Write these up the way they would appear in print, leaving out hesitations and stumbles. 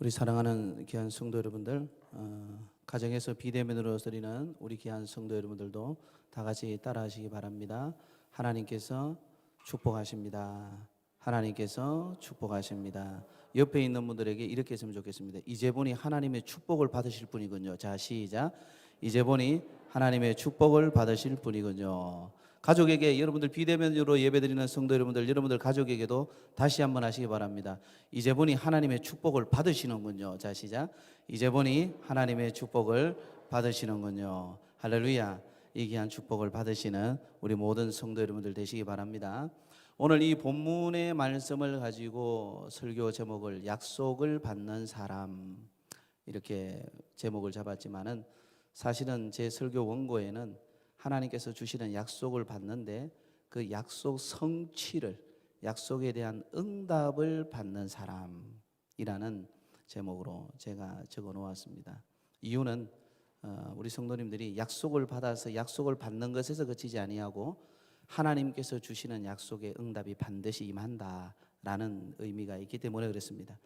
우리 사랑하는 귀한 성도 여러분들, 가정에서 비대면으로 드리는 우리 귀한 성도 여러분들도 다 같이 따라하시기 바랍니다. 하나님께서 축복하십니다. 하나님께서 축복하십니다. 옆에 있는 분들에게 이렇게 했으면 좋겠습니다. 이제 보니 하나님의 축복을 받으실 분이군요. 자, 시작. 이제 보니 하나님의 축복을 받으실 분이군요. 가족에게, 여러분들 비대면으로 예배드리는 성도 여러분들 가족에게도 다시 한번 하시기 바랍니다. 이제 보니 하나님의 축복을 받으시는군요. 자, 시작. 이제 보니 하나님의 축복을 받으시는군요. 할렐루야. 이 귀한 축복을 받으시는 우리 모든 성도 여러분들 되시기 바랍니다. 오늘 이 본문의 말씀을 가지고 설교 제목을 약속을 받는 사람, 이렇게 제목을 잡았지만은 사실은 제 설교 원고에는 하나님께서 주시는 약속을 받는데 그 약속 성취를, 약속에 대한 응답을 받는 사람이라는 제목으로 제가 적어 놓았습니다. 이유는 우리 성도님들이 약속을 받아서 약속을 받는 것에서 그치지 아니하고 하나님께서 주시는 약속의 응답이 반드시 임한다라는 의미가 있기 때문에 그렇습니다.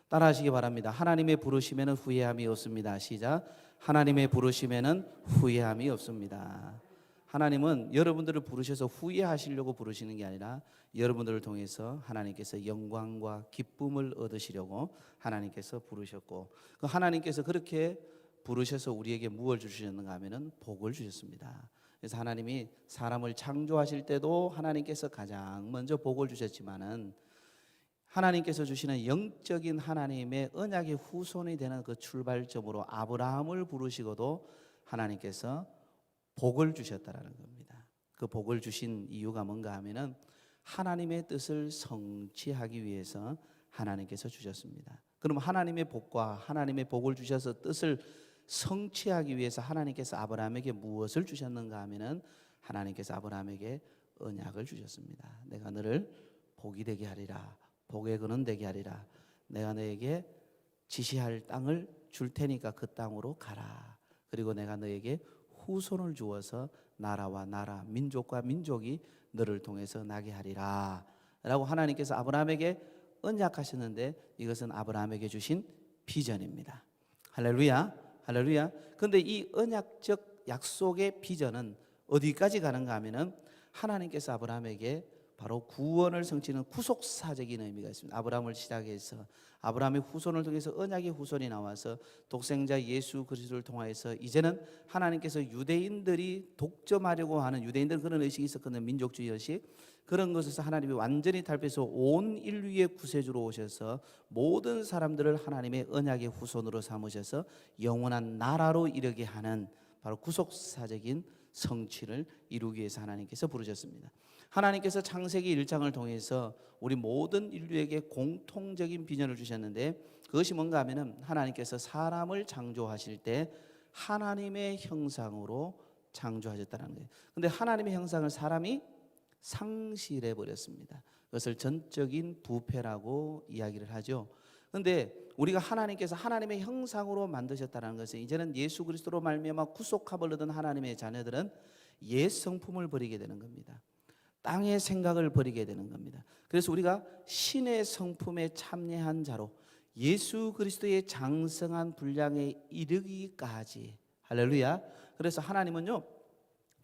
따라하시기 바랍니다. 하나님의 부르심에는 후회함이 없습니다. 시작. 하나님의 부르심에는 후회함이 없습니다. 하나님은 여러분들을 부르셔서 후회하시려고 부르시는 게 아니라 여러분들을 통해서 하나님께서 영광과 기쁨을 얻으시려고 하나님께서 부르셨고, 그 하나님께서 그렇게 부르셔서 우리에게 무엇을 주셨는가 하면은 복을 주셨습니다. 그래서 하나님이 사람을 창조하실 때도 하나님께서 가장 먼저 복을 주셨지만은 하나님께서 주시는 영적인 하나님의 언약의 후손이 되는 그 출발점으로 아브라함을 부르시고도 하나님께서 복을 주셨다라는 겁니다. 그 복을 주신 이유가 뭔가 하면은 하나님의 뜻을 성취하기 위해서 하나님께서 주셨습니다. 그럼 하나님의 복과 하나님의 복을 주셔서 뜻을 성취하기 위해서 하나님께서 아브라함에게 무엇을 주셨는가 하면은 하나님께서 아브라함에게 언약을 주셨습니다. 내가 너를 복이 되게 하리라, 복의 근원 되게 하리라. 내가 너에게 지시할 땅을 줄 테니까 그 땅으로 가라. 그리고 내가 너에게 후손을 주어서 나라와 나라, 민족과 민족이 너를 통해서 나게 하리라 라고 하나님께서 아브라함에게 언약하셨는데 이것은 아브라함에게 주신 비전입니다. 할렐루야, 할렐루야. 그런데 이 언약적 약속의 비전은 어디까지 가는가 하면은 하나님께서 아브라함에게 바로 구원을 성취하는 구속사적인 의미가 있습니다. 아브라함을 시작해서 아브라함의 후손을 통해서 언약의 후손이 나와서 독생자 예수 그리스도를 통하여서 이제는 하나님께서 유대인들이 독점하려고 하는, 유대인들은 그런 의식이 있었거든요. 민족주의 의식. 그런 것에서 하나님이 완전히 탈피해서 온 인류의 구세주로 오셔서 모든 사람들을 하나님의 언약의 후손으로 삼으셔서 영원한 나라로 이르게 하는 바로 구속사적인 성취를 이루기 위해서 하나님께서 부르셨습니다. 하나님께서 창세기 1장을 통해서 우리 모든 인류에게 공통적인 비전을 주셨는데 그것이 뭔가 하면은 하나님께서 사람을 창조하실 때 하나님의 형상으로 창조하셨다는 거예요. 근데 하나님의 형상을 사람이 상실해 버렸습니다. 그것을 전적인 부패라고 이야기를 하죠. 그런데 우리가 하나님께서 하나님의 형상으로 만드셨다는 것은 이제는 예수 그리스도로 말미암아 구속함을 얻은 하나님의 자녀들은 옛 성품을 버리게 되는 겁니다. 땅의 생각을 버리게 되는 겁니다. 그래서 우리가 신의 성품에 참여한 자로 예수 그리스도의 장성한 분량에 이르기까지, 할렐루야. 그래서 하나님은요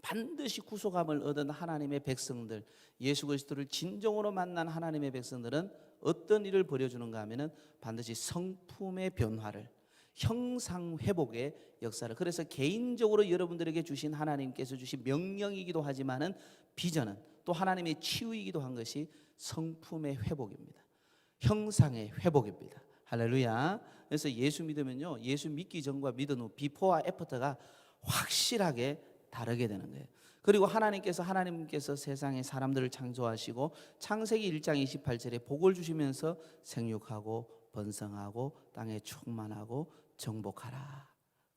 반드시 구속함을 얻은 하나님의 백성들, 예수 그리스도를 진정으로 만난 하나님의 백성들은 어떤 일을 벌여주는가 하면은 반드시 성품의 변화를, 형상 회복의 역사를, 그래서 개인적으로 여러분들에게 주신 하나님께서 주신 명령이기도 하지만은 비전은 또 하나님의 치유이기도 한 것이 성품의 회복입니다. 형상의 회복입니다. 할렐루야. 그래서 예수 믿으면요, 예수 믿기 전과 믿은 후 비포와 애프터가 확실하게 다르게 되는 거예요. 그리고 하나님께서 세상에 사람들을 창조하시고 창세기 1장 28절에 복을 주시면서 생육하고 번성하고 땅에 충만하고 정복하라.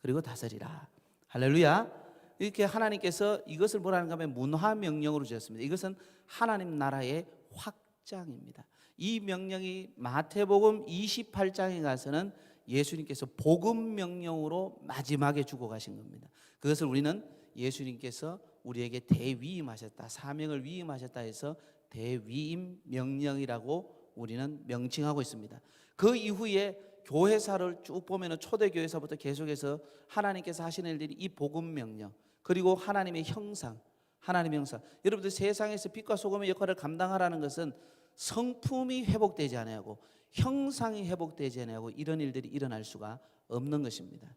그리고 다스리라. 할렐루야. 이렇게 하나님께서 이것을 뭐라는가 하면 문화명령으로 주셨습니다. 이것은 하나님 나라의 확장입니다. 이 명령이 마태복음 28장에 가서는 예수님께서 복음명령으로 마지막에 주고 가신 겁니다. 그것을 우리는 예수님께서 우리에게 대위임하셨다, 사명을 위임하셨다 해서 대위임 명령이라고 우리는 명칭하고 있습니다. 그 이후에 교회사를 쭉 보면은 초대교회사부터 계속해서 하나님께서 하시는 일들이 이 복음 명령, 그리고 하나님의 형상, 하나님의 형상. 여러분들 세상에서 빛과 소금의 역할을 감당하라는 것은 성품이 회복되지 않고 형상이 회복되지 않고 이런 일들이 일어날 수가 없는 것입니다.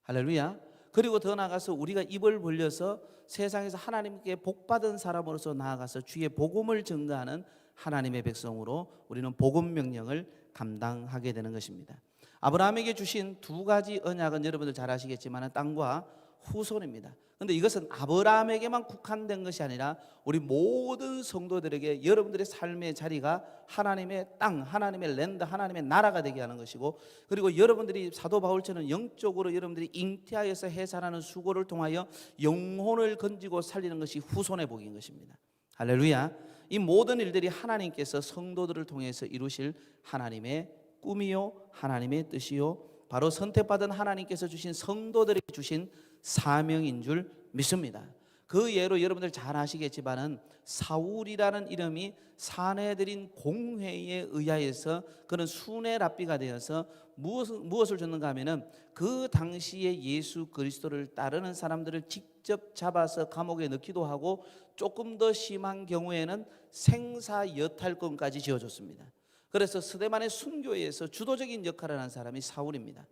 할렐루야. 그리고 더 나아가서 우리가 입을 벌려서 세상에서 하나님께 복받은 사람으로서 나아가서 주의 복음을 증거하는 하나님의 백성으로 우리는 복음 명령을 감당하게 되는 것입니다. 아브라함에게 주신 두 가지 언약은 여러분들 잘 아시겠지만 땅과 후손입니다. 그런데 이것은 아브라함에게만 국한된 것이 아니라 우리 모든 성도들에게 여러분들의 삶의 자리가 하나님의 땅, 하나님의 랜드, 하나님의 나라가 되게 하는 것이고, 그리고 여러분들이 사도 바울처럼 영적으로 여러분들이 잉태하여서 해산하는 수고를 통하여 영혼을 건지고 살리는 것이 후손의 복인 것입니다. 할렐루야. 이 모든 일들이 하나님께서 성도들을 통해서 이루실 하나님의 꿈이요, 하나님의 뜻이요, 바로 선택받은 하나님께서 주신 성도들에게 주신 사명인 줄 믿습니다. 그 예로 여러분들 잘 아시겠지만은 사울이라는 이름이 사내들인 공회에 의하여서 그런 순회 랍비가 되어서 무엇을 줬는가 하면은 그 당시에 예수 그리스도를 따르는 사람들을 직접 잡아서 감옥에 넣기도 하고 조금 더 심한 경우에는 생사 여탈권까지 지어줬습니다. 그래서 스데반의 순교에서 주도적인 역할을 하는 사람이 사울입니다.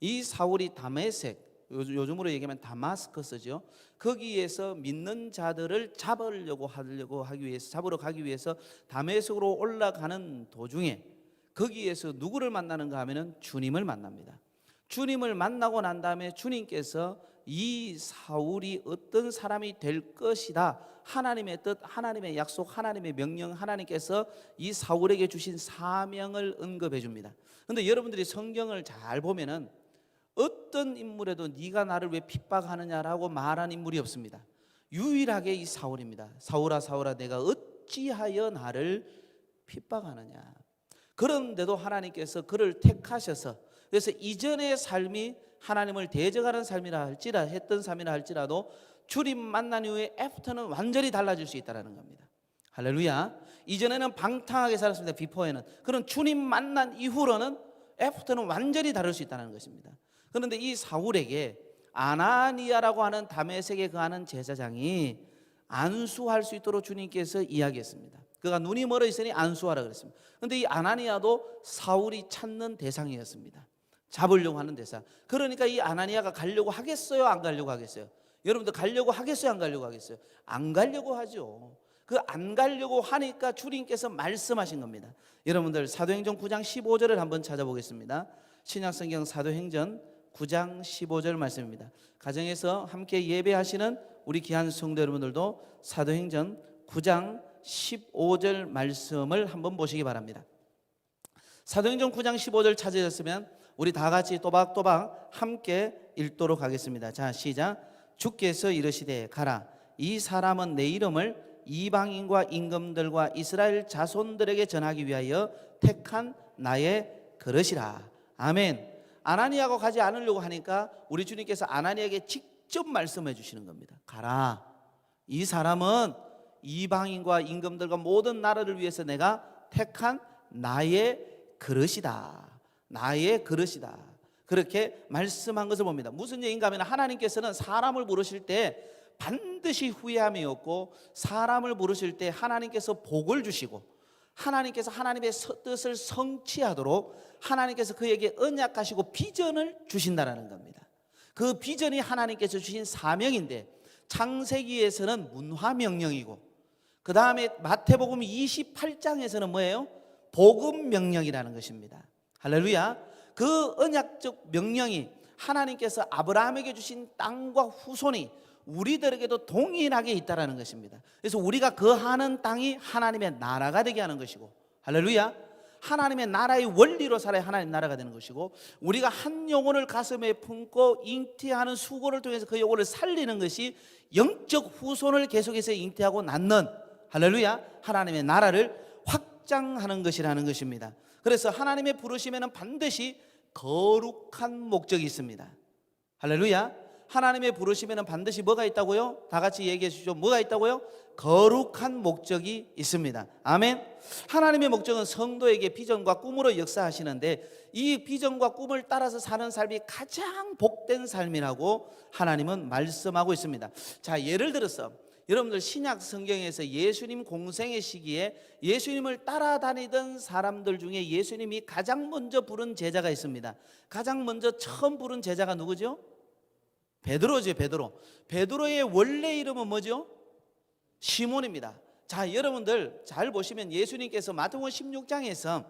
이 사울이 다메섹, 요즘으로 얘기하면 다마스커스죠. 거기에서 믿는 자들을 잡으러 가기 위해서 다메섹으로 올라가는 도중에 거기에서 누구를 만나는가 하면은 주님을 만납니다. 주님을 만나고 난 다음에 주님께서 이 사울이 어떤 사람이 될 것이다, 하나님의 뜻, 하나님의 약속, 하나님의 명령, 하나님께서 이 사울에게 주신 사명을 언급해 줍니다. 그런데 여러분들이 성경을 잘 보면은 어떤 인물에도 네가 나를 왜 핍박하느냐라고 말한 인물이 없습니다. 유일하게 이 사울입니다. 사울아 사울아 내가 어찌하여 나를 핍박하느냐. 그런데도 하나님께서 그를 택하셔서, 그래서 이전의 삶이 하나님을 대적하는 삶이라 했던 삶이라 할지라도 주님 만난 이후에 애프터는 완전히 달라질 수 있다는 겁니다. 할렐루야. 이전에는 방탕하게 살았습니다. 비포에는. 그런 주님 만난 이후로는 애프터는 완전히 다를 수 있다는 것입니다. 그런데 이 사울에게 아나니아라고 하는 다메섹에 거하는 제사장이 안수할 수 있도록 주님께서 이야기했습니다. 그가 눈이 멀어 있으니 안수하라 그랬습니다. 그런데 이 아나니아도 사울이 찾는 대상이었습니다. 잡으려고 하는 대상. 그러니까 이 아나니아가 가려고 하겠어요, 안 가려고 하겠어요? 여러분들 가려고 하겠어요, 안 가려고 하겠어요? 안 가려고 하죠. 그 안 가려고 하니까 주님께서 말씀하신 겁니다. 여러분들 사도행전 9장 15절을 한번 찾아보겠습니다. 신약성경 사도행전 9장 15절 말씀입니다. 가정에서 함께 예배하시는 우리 귀한 성도 여러분들도 사도행전 9장 15절 말씀을 한번 보시기 바랍니다. 사도행전 9장 15절 찾으셨으면 우리 다 같이 또박또박 함께 읽도록 하겠습니다. 자, 시작. 주께서 이르시되 가라. 이 사람은 내 이름을 이방인과 임금들과 이스라엘 자손들에게 전하기 위하여 택한 나의 그릇이라. 아멘. 아나니아가 가지 않으려고 하니까 우리 주님께서 아나니아에게 직접 말씀해 주시는 겁니다. 가라. 이 사람은 이방인과 임금들과 모든 나라를 위해서 내가 택한 나의 그릇이다. 나의 그릇이다. 그렇게 말씀한 것을 봅니다. 무슨 얘기인가 하면 하나님께서는 사람을 부르실 때 반드시 후회함이 없고, 사람을 부르실 때 하나님께서 복을 주시고, 하나님께서 하나님의 뜻을 성취하도록 하나님께서 그에게 언약하시고 비전을 주신다는 겁니다. 그 비전이 하나님께서 주신 사명인데, 창세기에서는 문화명령이고, 그 다음에 마태복음 28장에서는 뭐예요? 복음명령이라는 것입니다. 할렐루야. 그 언약적 명령이 하나님께서 아브라함에게 주신 땅과 후손이 우리들에게도 동일하게 있다는 것입니다. 그래서 우리가 거하는 땅이 하나님의 나라가 되게 하는 것이고, 할렐루야. 하나님의 나라의 원리로 살아야 하나님 나라가 되는 것이고, 우리가 한 영혼을 가슴에 품고 잉태하는 수고를 통해서 그 영혼을 살리는 것이 영적 후손을 계속해서 잉태하고 낳는, 할렐루야, 하나님의 나라를 확장하는 것이라는 것입니다. 그래서 하나님의 부르심에는 반드시 거룩한 목적이 있습니다. 할렐루야. 하나님의 부르심에는 반드시 뭐가 있다고요? 다 같이 얘기해 주시죠. 뭐가 있다고요? 거룩한 목적이 있습니다. 아멘. 하나님의 목적은 성도에게 비전과 꿈으로 역사하시는데 이 비전과 꿈을 따라서 사는 삶이 가장 복된 삶이라고 하나님은 말씀하고 있습니다. 자, 예를 들어서 여러분들 신약 성경에서 예수님 공생의 시기에 예수님을 따라다니던 사람들 중에 예수님이 가장 먼저 부른 제자가 있습니다. 가장 먼저 처음 부른 제자가 누구죠? 베드로죠. 베드로의 원래 이름은 뭐죠? 시몬입니다. 자, 여러분들 잘 보시면 예수님께서 마태복음 16장에서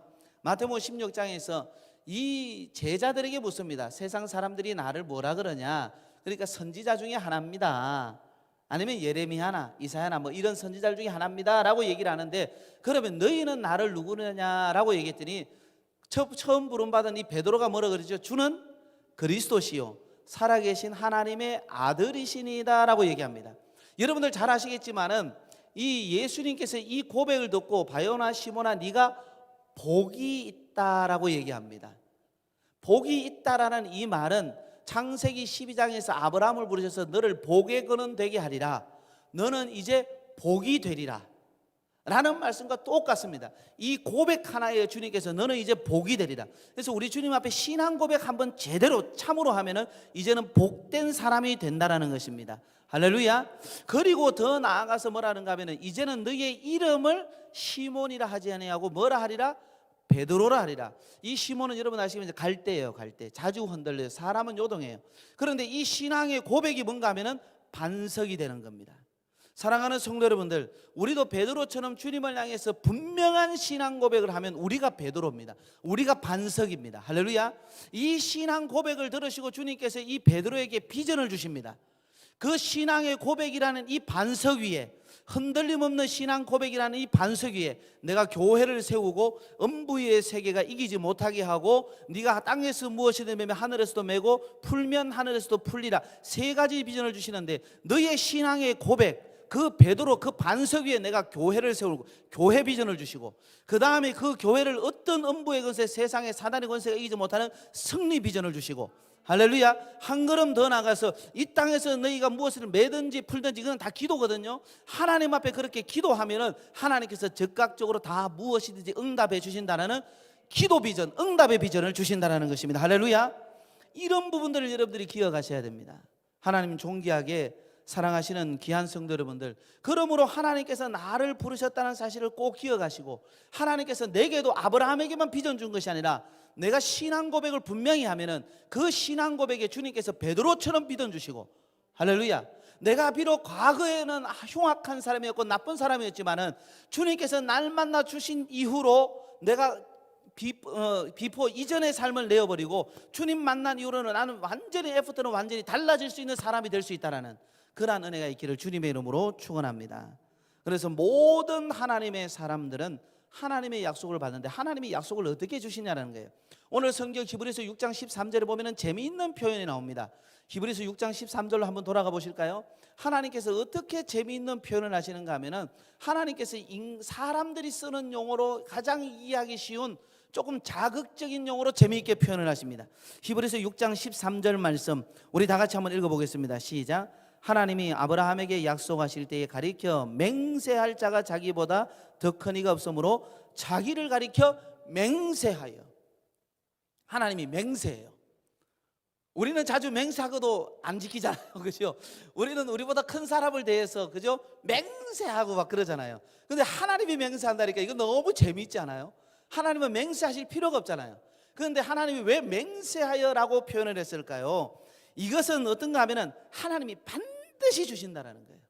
이 제자들에게 묻습니다. 세상 사람들이 나를 뭐라 그러냐? 그러니까 선지자 중에 하나입니다. 아니면 예레미야나 이사야나 뭐 이런 선지자 중에 하나입니다 라고 얘기를 하는데, 그러면 너희는 나를 누구느냐라고 얘기했더니 처음 부름받은 이 베드로가 뭐라 그러죠? 주는 그리스도시요 살아계신 하나님의 아들이시니다 라고 얘기합니다. 여러분들 잘 아시겠지만은 이 예수님께서 이 고백을 듣고 바요나 시몬아 네가 복이 있다라고 얘기합니다. 복이 있다라는 이 말은 창세기 12장에서 아브라함을 부르셔서 너를 복의 근원 되게 하리라, 너는 이제 복이 되리라 라는 말씀과 똑같습니다. 이 고백 하나에 주님께서 너는 이제 복이 되리라. 그래서 우리 주님 앞에 신앙 고백 한번 제대로 참으로 하면은 이제는 복된 사람이 된다라는 것입니다. 할렐루야. 그리고 더 나아가서 뭐라는가 하면은 이제는 너의 이름을 시몬이라 하지 아니하고 뭐라 하리라? 베드로라 하리라. 이 시몬은 여러분 아시면 갈대예요. 갈대. 자주 흔들려요. 사람은 요동해요. 그런데 이 신앙의 고백이 뭔가 하면은 반석이 되는 겁니다. 사랑하는 성도 여러분들, 우리도 베드로처럼 주님을 향해서 분명한 신앙 고백을 하면 우리가 베드로입니다. 우리가 반석입니다. 할렐루야. 이 신앙 고백을 들으시고 주님께서 이 베드로에게 비전을 주십니다. 그 신앙의 고백이라는 이 반석 위에, 흔들림 없는 신앙 고백이라는 이 반석 위에 내가 교회를 세우고 음부의 세계가 이기지 못하게 하고, 네가 땅에서 무엇이든 매면 하늘에서도 매고 풀면 하늘에서도 풀리라, 세 가지 비전을 주시는데 너의 신앙의 고백, 그 베드로 그 반석 위에 내가 교회를 세우고 교회 비전을 주시고, 그 다음에 그 교회를 어떤 음부의 권세, 세상의 사단의 권세가 이기지 못하는 승리 비전을 주시고, 할렐루야. 한 걸음 더 나가서 이 땅에서 너희가 무엇을 매든지 풀든지 이건 다 기도거든요. 하나님 앞에 그렇게 기도하면은 하나님께서 즉각적으로 다 무엇이든지 응답해 주신다는 기도 비전, 응답의 비전을 주신다는 것입니다. 할렐루야. 이런 부분들을 여러분들이 기억하셔야 됩니다. 하나님 존귀하게 사랑하시는 귀한 성도 여러분들, 그러므로 하나님께서 나를 부르셨다는 사실을 꼭 기억하시고, 하나님께서 내게도 아브라함에게만 비전 준 것이 아니라 내가 신앙 고백을 분명히 하면은 그 신앙 고백에 주님께서 베드로처럼 비전 주시고, 할렐루야. 내가 비록 과거에는 흉악한 사람이었고 나쁜 사람이었지만은 주님께서 날 만나 주신 이후로 내가 비포 이전의 삶을 내어버리고 주님 만난 이후로는 나는 완전히 애프터는 완전히 달라질 수 있는 사람이 될 수 있다라는 그러한 은혜가 있기를 주님의 이름으로 축원합니다. 그래서 모든 하나님의 사람들은 하나님의 약속을 받는데 하나님이 약속을 어떻게 주시냐는 거예요. 오늘 성경 히브리서 6장 13절에 보면 재미있는 표현이 나옵니다. 히브리서 6장 13절로 한번 돌아가 보실까요? 하나님께서 어떻게 재미있는 표현을 하시는가 하면은 하나님께서 사람들이 쓰는 용어로 가장 이해하기 쉬운 조금 자극적인 용어로 재미있게 표현을 하십니다. 히브리서 6장 13절 말씀 우리 다 같이 한번 읽어보겠습니다. 시작. 하나님이 아브라함에게 약속하실 때에 가리켜 맹세할 자가 자기보다 더 큰 이가 없으므로 자기를 가리켜 맹세하여. 하나님이 맹세해요. 우리는 자주 맹세하고도 안 지키잖아요. 그죠? 우리는 우리보다 큰 사람을 대해서 그죠? 맹세하고 막 그러잖아요. 근데 하나님이 맹세한다니까 이거 너무 재미있지 않아요? 하나님은 맹세하실 필요가 없잖아요. 그런데 하나님이 왜 맹세하여라고 표현을 했을까요? 이것은 어떤가 하면은 하나님이 반드시 주신다라는 거예요.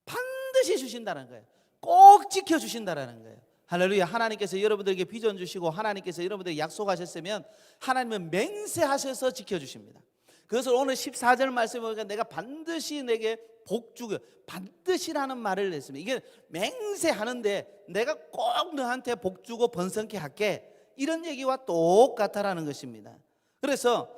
반드시 주신다는 거예요. 꼭 지켜주신다라는 거예요. 할렐루야. 하나님께서 여러분들에게 비전 주시고 하나님께서 여러분들에게 약속하셨으면 하나님은 맹세하셔서 지켜주십니다. 그래서 오늘 14절 말씀에 보니까 내가 반드시 내게 복 주고, 반드시라는 말을 냈습니다. 이게 맹세하는데 내가 꼭 너한테 복 주고 번성케 할게, 이런 얘기와 똑같다라는 것입니다. 그래서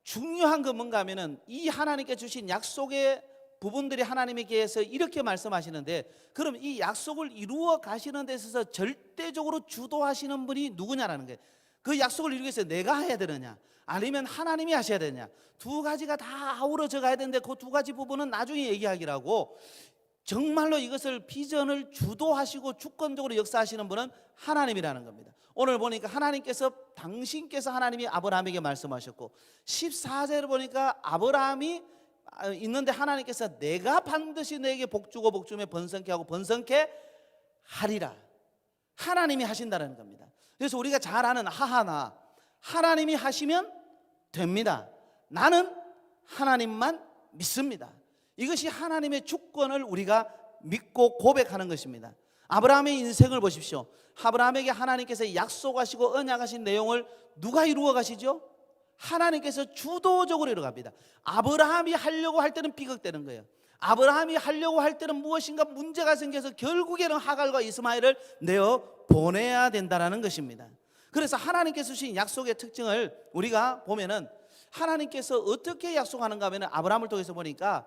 중요한 건 뭔가 하면은 이 하나님께 주신 약속의 부분들이 하나님께서 이렇게 말씀하시는데, 그럼 이 약속을 이루어 가시는 데 있어서 절대적으로 주도하시는 분이 누구냐라는 거예요. 그 약속을 이루기 위해서 내가 해야 되느냐, 아니면 하나님이 하셔야 되냐? 두 가지가 다 아우러져 가야 되는데 그 두 가지 부분은 나중에 얘기하기라고, 정말로 이것을 비전을 주도하시고 주권적으로 역사하시는 분은 하나님이라는 겁니다. 오늘 보니까 당신께서 하나님이 아브라함에게 말씀하셨고, 14절을 보니까 아브라함이 있는데 하나님께서 내가 반드시 너에게 복주고 복주며 번성케 하고 번성케 하리라. 하나님이 하신다는 겁니다. 그래서 우리가 잘 아는 하하나, 하나님이 하시면 됩니다. 나는 하나님만 믿습니다. 이것이 하나님의 주권을 우리가 믿고 고백하는 것입니다. 아브라함의 인생을 보십시오. 아브라함에게 하나님께서 약속하시고 언약하신 내용을 누가 이루어 가시죠? 하나님께서 주도적으로 이루어갑니다. 아브라함이 하려고 할 때는 비극되는 거예요. 아브라함이 하려고 할 때는 무엇인가 문제가 생겨서 결국에는 하갈과 이스마엘을 내어 보내야 된다는 것입니다. 그래서 하나님께서 주신 약속의 특징을 우리가 보면은, 하나님께서 어떻게 약속하는가 하면 아브라함을 통해서 보니까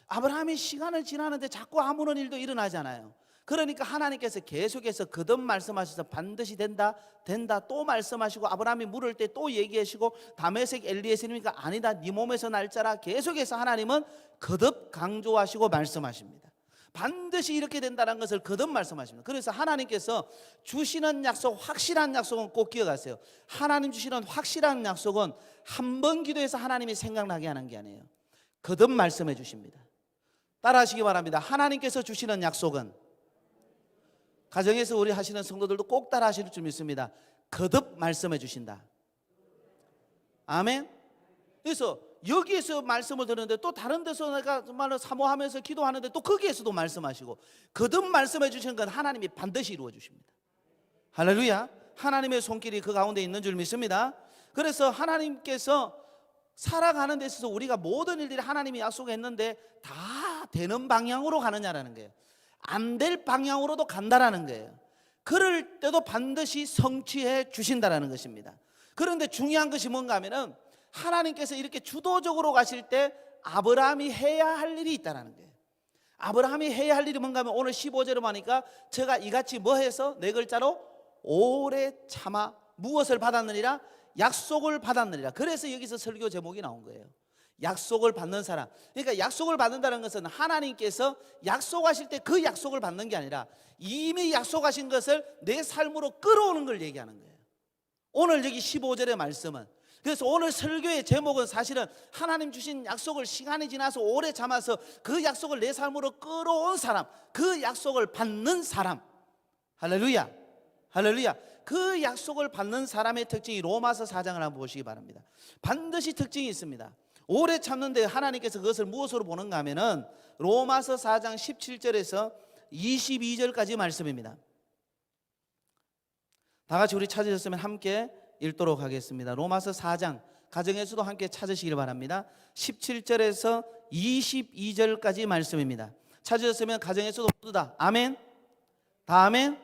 아브라함이 시간을 지나는데 자꾸 아무런 일도 일어나잖아요. 그러니까 하나님께서 계속해서 거듭 말씀하셔서 반드시 된다 또 말씀하시고, 아브라함이 물을 때 또 얘기하시고, 다메섹 엘리에셀이니까 아니다 네 몸에서 날 자라, 계속해서 하나님은 거듭 강조하시고 말씀하십니다. 반드시 이렇게 된다는 것을 거듭 말씀하십니다. 그래서 하나님께서 주시는 약속, 확실한 약속은 꼭 기억하세요. 하나님 주시는 확실한 약속은 한 번 기도해서 하나님이 생각나게 하는 게 아니에요. 거듭 말씀해 주십니다. 따라하시기 바랍니다. 하나님께서 주시는 약속은, 가정에서 우리 하시는 성도들도 꼭 따라 하실 줄 믿습니다. 거듭 말씀해 주신다. 아멘. 그래서 여기에서 말씀을 들었는데 또 다른 데서 내가 정말로 사모하면서 기도하는데 또 거기에서도 말씀하시고, 거듭 말씀해 주시는 건 하나님이 반드시 이루어 주십니다. 할렐루야. 하나님의 손길이 그 가운데 있는 줄 믿습니다. 그래서 하나님께서 살아가는 데 있어서 우리가 모든 일들이 하나님이 약속했는데 다 되는 방향으로 가느냐라는 거예요. 안 될 방향으로도 간다라는 거예요. 그럴 때도 반드시 성취해 주신다라는 것입니다. 그런데 중요한 것이 뭔가 하면은, 하나님께서 이렇게 주도적으로 가실 때 아브라함이 해야 할 일이 있다는 거예요. 아브라함이 해야 할 일이 뭔가 하면, 오늘 15절을 보니까 제가 이같이 뭐 해서, 네 글자로 오래 참아 무엇을 받았느니라? 약속을 받았느니라. 그래서 여기서 설교 제목이 나온 거예요. 약속을 받는 사람. 그러니까 약속을 받는다는 것은 하나님께서 약속하실 때 그 약속을 받는 게 아니라 이미 약속하신 것을 내 삶으로 끌어오는 걸 얘기하는 거예요. 오늘 여기 15절의 말씀은, 그래서 오늘 설교의 제목은 사실은 하나님 주신 약속을 시간이 지나서 오래 참아서 그 약속을 내 삶으로 끌어온 사람, 그 약속을 받는 사람. 할렐루야. 할렐루야. 그 약속을 받는 사람의 특징이 로마서 4장을 한번 보시기 바랍니다. 반드시 특징이 있습니다. 오래 참는데 하나님께서 그것을 무엇으로 보는가 하면은, 로마서 4장 17절에서 22절까지 말씀입니다. 다 같이 우리 찾으셨으면 함께 읽도록 하겠습니다. 로마서 4장, 가정에서도 함께 찾으시길 바랍니다. 17절에서 22절까지 말씀입니다. 찾으셨으면 가정에서도 모두 다 아멘. 다 아멘.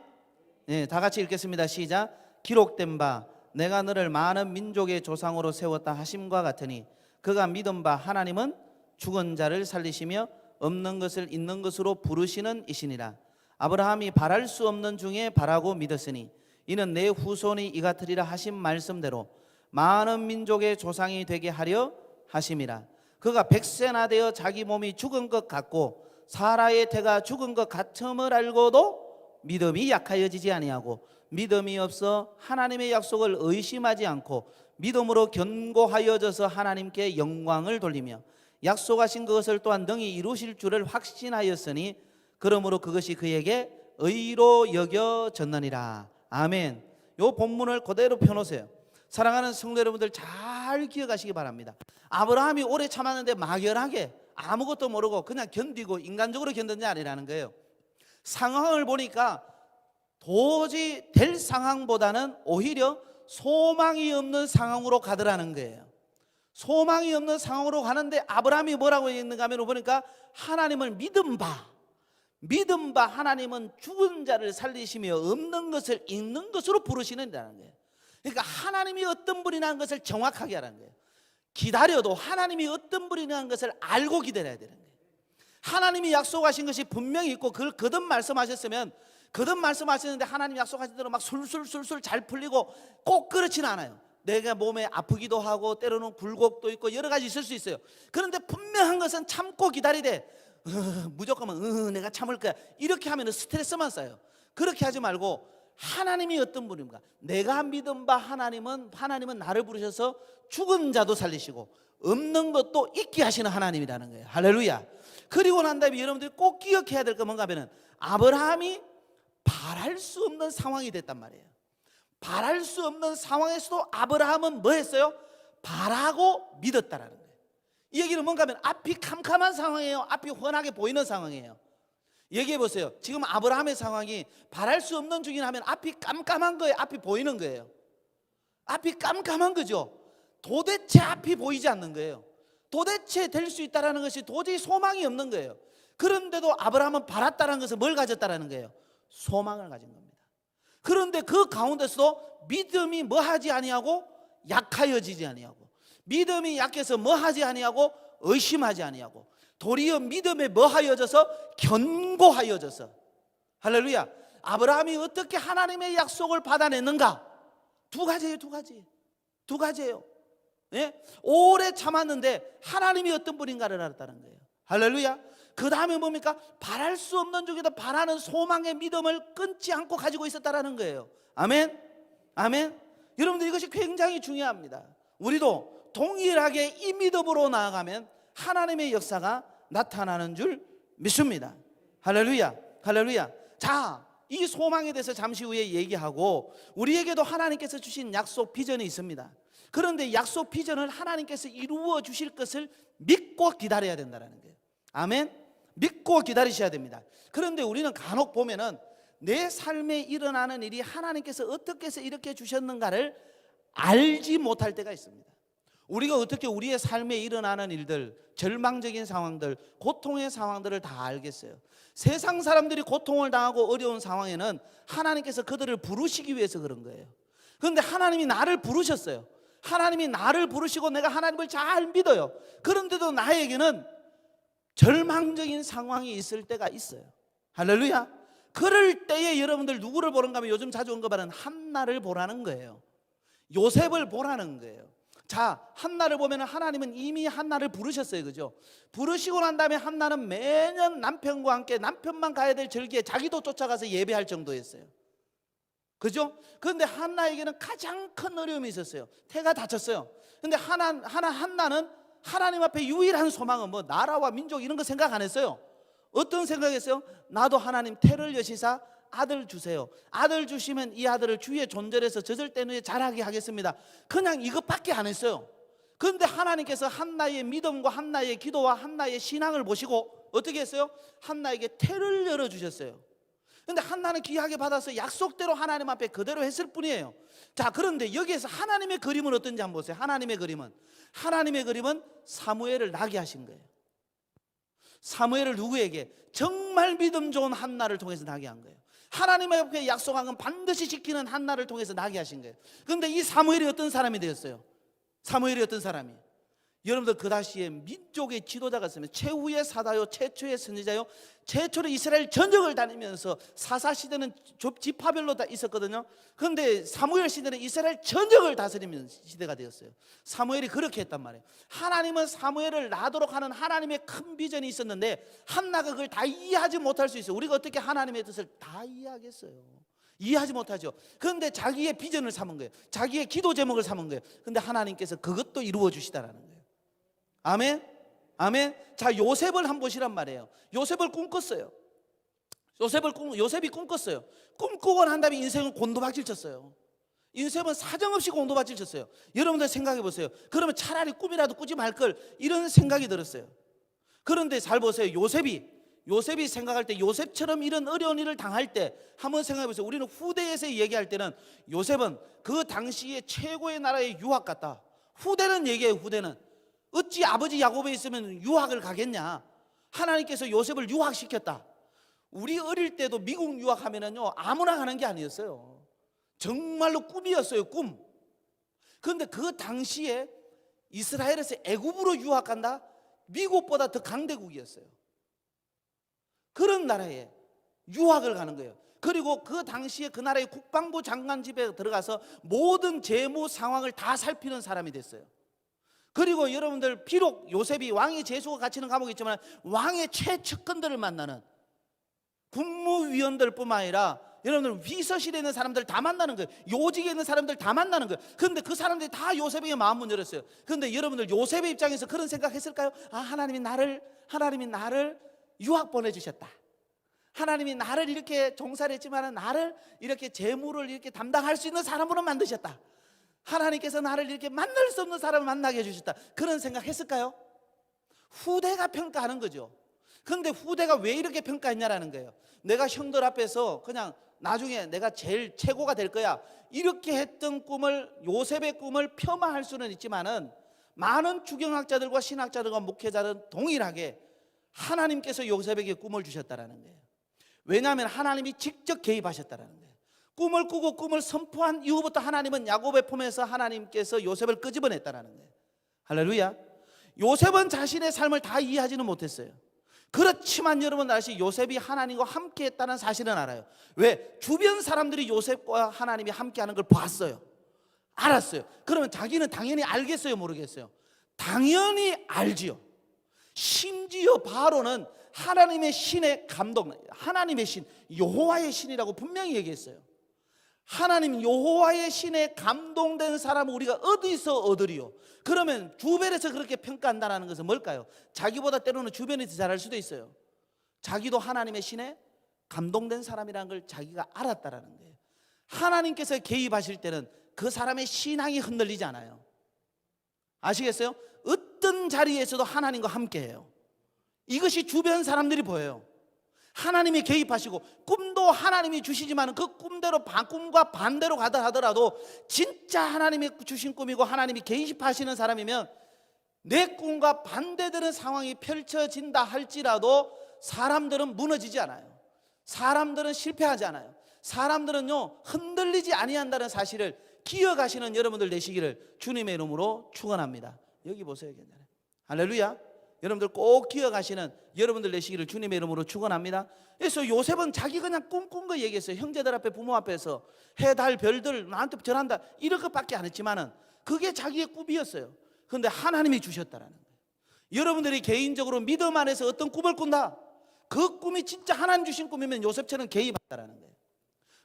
네, 다 같이 읽겠습니다. 시작. 기록된 바 내가 너를 많은 민족의 조상으로 세웠다 하심과 같으니, 그가 믿은 바 하나님은 죽은 자를 살리시며 없는 것을 있는 것으로 부르시는 이시니라. 아브라함이 바랄 수 없는 중에 바라고 믿었으니 이는 내 후손이 이 같으리라 하신 말씀대로 많은 민족의 조상이 되게 하려 하심이라. 그가 100세나 되어 자기 몸이 죽은 것 같고 사라의 태가 죽은 것 같음을 알고도 믿음이 약하여지지 아니하고, 믿음이 없어 하나님의 약속을 의심하지 않고 믿음으로 견고하여져서 하나님께 영광을 돌리며 약속하신 그것을 또한 능히 이루실 줄을 확신하였으니 그러므로 그것이 그에게 의로 여겨졌느니라. 아멘. 이 본문을 그대로 펴놓으세요. 사랑하는 성도 여러분들, 잘 기억하시기 바랍니다. 아브라함이 오래 참았는데 막연하게 아무것도 모르고 그냥 견디고 인간적으로 견딘 게 아니라는 거예요. 상황을 보니까 도저히 될 상황보다는 오히려 소망이 없는 상황으로 가더라는 거예요. 소망이 없는 상황으로 가는데 아브라함이 뭐라고 했는가 하면, 보니까 하나님을 믿음 바 하나님은 죽은 자를 살리시며 없는 것을 있는 것으로 부르시는다는 거예요. 그러니까 하나님이 어떤 분이라는 것을 정확하게 하라는 거예요. 기다려도 하나님이 어떤 분이라는 것을 알고 기다려야 되는 거예요. 하나님이 약속하신 것이 분명히 있고 그걸 거듭 말씀하셨으면, 거듭 말씀하셨는데 하나님 약속하신 대로 막 술술 잘 풀리고 꼭 그렇지는 않아요. 내가 몸에 아프기도 하고 때로는 굴곡도 있고 여러 가지 있을 수 있어요. 그런데 분명한 것은 참고 기다리되 무조건 내가 참을 거야 이렇게 하면 스트레스만 쌓여요. 그렇게 하지 말고 하나님이 어떤 분입니까? 내가 믿은 바 하나님은 나를 부르셔서 죽은 자도 살리시고 없는 것도 있게 하시는 하나님이라는 거예요. 할렐루야. 그리고 난 다음에 여러분들이 꼭 기억해야 될 건 뭔가 하면은 아브라함이 바랄 수 없는 상황이 됐단 말이에요. 바랄 수 없는 상황에서도 아브라함은 뭐 했어요? 바라고 믿었다라는 거예요. 이 얘기는 뭔가 하면 앞이 캄캄한 상황이에요? 앞이 훤하게 보이는 상황이에요? 얘기해 보세요. 지금 아브라함의 상황이 바랄 수 없는 중이나 하면 앞이 깜깜한 거예요? 앞이 보이는 거예요? 앞이 깜깜한 거죠. 도대체 앞이 보이지 않는 거예요. 도대체 될 수 있다는 것이 도저히 소망이 없는 거예요. 그런데도 아브라함은 바랐다는 것은 뭘 가졌다는 거예요? 소망을 가진 겁니다. 그런데 그 가운데서도 믿음이 뭐 하지 아니하고 약하여지지 아니하고, 믿음이 약해서 뭐 하지 아니하고 의심하지 아니하고, 도리어 믿음에 뭐 하여져서 견고하여져서. 할렐루야. 아브라함이 어떻게 하나님의 약속을 받아냈는가? 두 가지예요. 예? 오래 참았는데 하나님이 어떤 분인가를 알았다는 거예요. 할렐루야. 그 다음에 뭡니까? 바랄 수 없는 중에도 바라는 소망의 믿음을 끊지 않고 가지고 있었다는 거예요. 아멘. 아멘. 여러분들 이것이 굉장히 중요합니다. 우리도 동일하게 이 믿음으로 나아가면 하나님의 역사가 나타나는 줄 믿습니다. 할렐루야. 할렐루야. 자, 이 소망에 대해서 잠시 후에 얘기하고, 우리에게도 하나님께서 주신 약속 비전이 있습니다. 그런데 약속 비전을 하나님께서 이루어 주실 것을 믿고 기다려야 된다는 거예요. 아멘. 믿고 기다리셔야 됩니다. 그런데 우리는 간혹 보면은 내 삶에 일어나는 일이 하나님께서 어떻게 해서 이렇게 주셨는가를 알지 못할 때가 있습니다. 우리가 어떻게 우리의 삶에 일어나는 일들, 절망적인 상황들, 고통의 상황들을 다 알겠어요? 세상 사람들이 고통을 당하고 어려운 상황에는 하나님께서 그들을 부르시기 위해서 그런 거예요. 그런데 하나님이 나를 부르셨어요. 하나님이 나를 부르시고 내가 하나님을 잘 믿어요. 그런데도 나에게는 절망적인 상황이 있을 때가 있어요. 할렐루야. 그럴 때에 여러분들 누구를 보는가 하면 요즘 자주 언급하는 한나를 보라는 거예요. 요셉을 보라는 거예요. 자, 한나를 보면 하나님은 이미 한나를 부르셨어요. 그죠? 부르시고 난 다음에 한나는 매년 남편과 함께 남편만 가야 될 절기에 자기도 쫓아가서 예배할 정도였어요. 그죠? 그런데 한나에게는 가장 큰 어려움이 있었어요. 태가 다쳤어요. 그런데 한나는 하나님 앞에 유일한 소망은 뭐 나라와 민족 이런 거 생각 안 했어요. 어떤 생각했어요? 나도 하나님 태를 여시사 아들 주세요. 아들 주시면 이 아들을 주의 존절해서 젖을 때 후에 자라게 하겠습니다. 그냥 이것밖에 안 했어요. 그런데 하나님께서 한나의 믿음과 한나의 기도와 한나의 신앙을 보시고 어떻게 했어요? 한나에게 태를 열어주셨어요. 그런데 한나는 귀하게 받아서 약속대로 하나님 앞에 그대로 했을 뿐이에요. 자, 그런데 여기에서 하나님의 그림은 어떤지 한번 보세요. 하나님의 그림은 사무엘을 나게 하신 거예요. 사무엘을 누구에게? 정말 믿음 좋은 한나를 통해서 나게 한 거예요. 하나님 앞에 약속한 건 반드시 지키는 한나를 통해서 나게 하신 거예요. 그런데 이 사무엘이 어떤 사람이 되었어요? 사무엘이 어떤 사람이? 여러분들 그 당시에 민족의 지도자가 있으면 최후의 사다요, 최초의 선지자요, 최초로 이스라엘 전역을 다니면서 사사 시대는 지파별로 다 있었거든요. 그런데 사무엘 시대는 이스라엘 전역을 다스리는 시대가 되었어요. 사무엘이 그렇게 했단 말이에요. 하나님은 사무엘을 낳도록 하는 하나님의 큰 비전이 있었는데 한나가 그걸 다 이해하지 못할 수 있어요. 우리가 어떻게 하나님의 뜻을 다 이해하겠어요? 이해하지 못하죠. 그런데 자기의 비전을 삼은 거예요. 자기의 기도 제목을 삼은 거예요. 그런데 하나님께서 그것도 이루어 주시다라는 거예요. 아멘. 아멘. 자, 요셉을 한번 보시란 말이에요. 요셉을 꿈꿨어요. 요셉이 꿈꿨어요. 꿈꾸고 난 다음에 인생은 곤두박질 쳤어요. 인생은 사정없이 곤두박질 쳤어요. 여러분들 생각해 보세요. 그러면 차라리 꿈이라도 꾸지 말걸, 이런 생각이 들었어요. 그런데 잘 보세요. 요셉이 생각할 때, 요셉처럼 이런 어려운 일을 당할 때 한번 생각해 보세요. 우리는 후대에서 얘기할 때는 요셉은 그 당시에 최고의 나라의 유학 같다. 후대는 얘기해요. 후대는 어찌 아버지 야곱에 있으면 유학을 가겠냐? 하나님께서 요셉을 유학시켰다. 우리 어릴 때도 미국 유학하면은요 아무나 가는 게 아니었어요. 정말로 꿈이었어요, 꿈. 그런데 그 당시에 이스라엘에서 애굽으로 유학간다? 미국보다 더 강대국이었어요. 그런 나라에 유학을 가는 거예요. 그리고 그 당시에 그 나라의 국방부 장관 집에 들어가서 모든 재무 상황을 다 살피는 사람이 됐어요. 그리고 여러분들 비록 요셉이 왕의 제수가 갇히는 감옥이지만 왕의 최측근들을 만나는 국무위원들뿐만 아니라 여러분들 비서실에 있는 사람들 다 만나는 거예요. 요직에 있는 사람들 다 만나는 거예요. 그런데 그 사람들이 다 요셉에게 마음문 열었어요. 그런데 여러분들 요셉의 입장에서 그런 생각했을까요? 아, 하나님이 나를 유학 보내주셨다. 하나님이 나를 이렇게 종사를 했지만 나를 이렇게 재물을 이렇게 담당할 수 있는 사람으로 만드셨다. 하나님께서 나를 이렇게 만날 수 없는 사람을 만나게 해주셨다. 그런 생각 했을까요? 후대가 평가하는 거죠. 그런데 후대가 왜 이렇게 평가했냐라는 거예요. 내가 형들 앞에서 그냥 나중에 내가 제일 최고가 될 거야 이렇게 했던 꿈을, 요셉의 꿈을 폄하할 수는 있지만은 많은 주경학자들과 신학자들과 목회자들은 동일하게 하나님께서 요셉에게 꿈을 주셨다라는 거예요. 왜냐하면 하나님이 직접 개입하셨다라는 거예요. 꿈을 꾸고 꿈을 선포한 이후부터 하나님은 야곱의 품에서 하나님께서 요셉을 끄집어냈다라는 거예요. 할렐루야. 요셉은 자신의 삶을 다 이해하지는 못했어요. 그렇지만 여러분 아시죠? 요셉이 하나님과 함께 했다는 사실은 알아요. 왜? 주변 사람들이 요셉과 하나님이 함께하는 걸 봤어요. 알았어요. 그러면 자기는 당연히 알겠어요, 모르겠어요? 당연히 알지요. 심지어 바로는 하나님의 신의 감동, 하나님의 신, 여호와의 신이라고 분명히 얘기했어요. 하나님 여호와의 신에 감동된 사람은 우리가 어디서 얻으리요? 그러면 주변에서 그렇게 평가한다는 것은 뭘까요? 자기보다 때로는 주변이 더 잘할 수도 있어요. 자기도 하나님의 신에 감동된 사람이라는 걸 자기가 알았다라는 거예요. 하나님께서 개입하실 때는 그 사람의 신앙이 흔들리지 않아요. 아시겠어요? 어떤 자리에서도 하나님과 함께해요. 이것이 주변 사람들이 보여요. 하나님이 개입하시고 꿈도 하나님이 주시지만 그 꿈대로 꿈과 반대로 가다 하더라도 진짜 하나님이 주신 꿈이고 하나님이 개입하시는 사람이면 내 꿈과 반대되는 상황이 펼쳐진다 할지라도 사람들은 무너지지 않아요. 사람들은 실패하지 않아요. 사람들은요 흔들리지 아니한다는 사실을 기억하시는 여러분들 되시기를 주님의 이름으로 축원합니다. 여기 보세요. 할렐루야. 여러분들 꼭 기억하시는 여러분들 되시기를 주님의 이름으로 축원합니다. 그래서 요셉은 자기 그냥 꿈꾼 거 얘기했어요. 형제들 앞에, 부모 앞에서 해, 달, 별들 나한테 전한다 이런 것밖에 안 했지만은 그게 자기의 꿈이었어요. 그런데 하나님이 주셨다라는 거예요. 여러분들이 개인적으로 믿음 안에서 어떤 꿈을 꾼다, 그 꿈이 진짜 하나님 주신 꿈이면 요셉처럼 개입한다라는 거예요.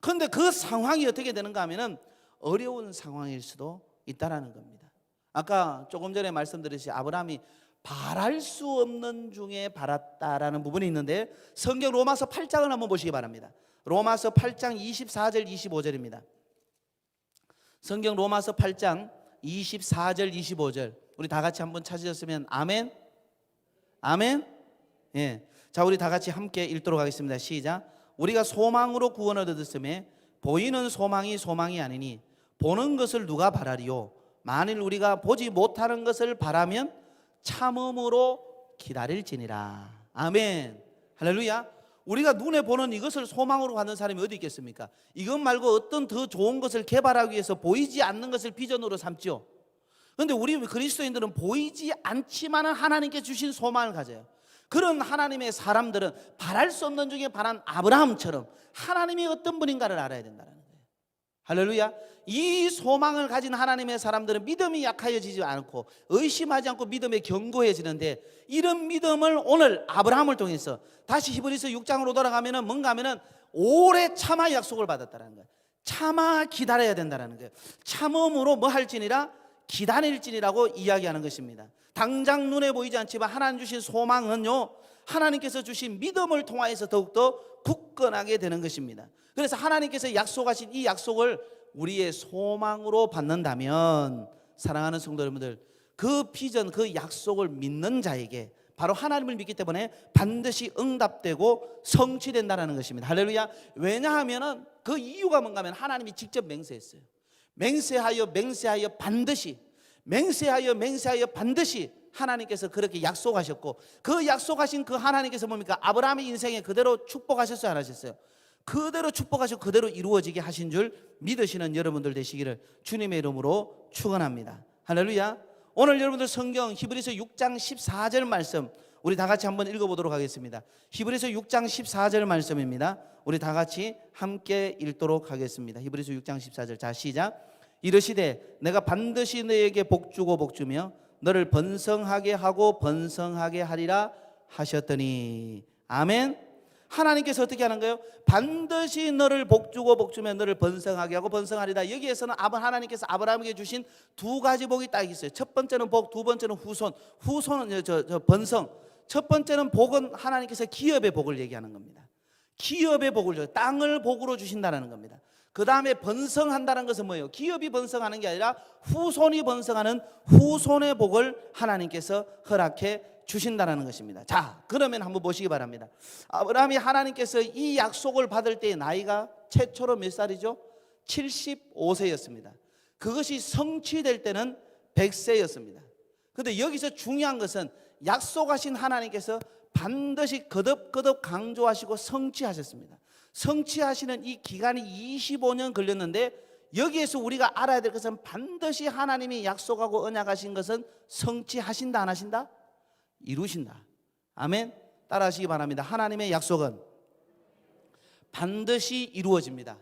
그런데 그 상황이 어떻게 되는가 하면은 어려운 상황일 수도 있다라는 겁니다. 아까 조금 전에 말씀드렸듯이 아브라함이 바랄 수 없는 중에 바랐다라는 부분이 있는데 성경 로마서 8장을 한번 보시기 바랍니다. 로마서 8장 24절 25절입니다. 성경 로마서 8장 24절 25절 우리 다 같이 한번 찾으셨으면 아멘. 아멘. 예. 자, 우리 다 같이 함께 읽도록 하겠습니다. 시작. 우리가 소망으로 구원을 얻었음에 보이는 소망이 소망이 아니니 보는 것을 누가 바라리요? 만일 우리가 보지 못하는 것을 바라면 참음으로 기다릴지니라. 아멘. 할렐루야. 우리가 눈에 보는 이것을 소망으로 갖는 사람이 어디 있겠습니까? 이것 말고 어떤 더 좋은 것을 개발하기 위해서 보이지 않는 것을 비전으로 삼죠. 그런데 우리 그리스도인들은 보이지 않지만은 하나님께 주신 소망을 가져요. 그런 하나님의 사람들은 바랄 수 없는 중에 바란 아브라함처럼 하나님이 어떤 분인가를 알아야 된다는 거예요. 할렐루야. 이 소망을 가진 하나님의 사람들은 믿음이 약해지지 않고 의심하지 않고 믿음에 견고해지는데, 이런 믿음을 오늘 아브라함을 통해서 다시 히브리서 6장으로 돌아가면은 뭔가 하면은 오래 참아 약속을 받았다는 거예요. 참아 기다려야 된다는 거예요. 참음으로 뭐 할지니라 기다릴지니라고 이야기하는 것입니다. 당장 눈에 보이지 않지만 하나님 주신 소망은요, 하나님께서 주신 믿음을 통하여서 더욱더 굳건하게 되는 것입니다. 그래서 하나님께서 약속하신 이 약속을 우리의 소망으로 받는다면, 사랑하는 성도 여러분들, 그 비전, 그 약속을 믿는 자에게 바로 하나님을 믿기 때문에 반드시 응답되고 성취된다는 것입니다. 할렐루야. 왜냐하면 그 이유가 뭔가 하면 하나님이 직접 맹세했어요. 맹세하여 반드시, 맹세하여 반드시 하나님께서 그렇게 약속하셨고, 그 약속하신 그 하나님께서 뭡니까? 아브라함의 인생에 그대로 축복하셨어요, 안 하셨어요? 그대로 축복하시고 그대로 이루어지게 하신 줄 믿으시는 여러분들 되시기를 주님의 이름으로 축원합니다. 할렐루야. 오늘 여러분들 성경 히브리서 6장 14절 말씀 우리 다 같이 한번 읽어보도록 하겠습니다. 히브리서 6장 14절 말씀입니다. 우리 다 같이 함께 읽도록 하겠습니다. 히브리서 6장 14절. 자, 시작. 이르시되 내가 반드시 너에게 복주고 복주며 너를 번성하게 하고 번성하게 하리라 하셨더니. 아멘. 하나님께서 어떻게 하는 거예요? 반드시 너를 복주고 복주며 너를 번성하게 하고 번성하리라. 여기에서는 하나님께서 아브라함에게 주신 두 가지 복이 딱 있어요. 첫 번째는 복, 두 번째는 후손. 후손은 번성. 첫 번째는 복은 하나님께서 기업의 복을 얘기하는 겁니다. 기업의 복을 줘요. 땅을 복으로 주신다는 겁니다. 그 다음에 번성한다는 것은 뭐예요? 기업이 번성하는 게 아니라 후손이 번성하는 후손의 복을 하나님께서 허락해 주신다는 것입니다. 자, 그러면 한번 보시기 바랍니다. 아브라함이 하나님께서 이 약속을 받을 때의 나이가 최초로 몇 살이죠? 75세였습니다. 그것이 성취될 때는 100세였습니다. 그런데 여기서 중요한 것은 약속하신 하나님께서 반드시 거듭거듭 강조하시고 성취하셨습니다. 성취하시는 이 기간이 25년 걸렸는데, 여기에서 우리가 알아야 될 것은 반드시 하나님이 약속하고 언약하신 것은 성취하신다 안 하신다? 이루신다. 아멘. 따라하시기 바랍니다. 하나님의 약속은 반드시 이루어집니다.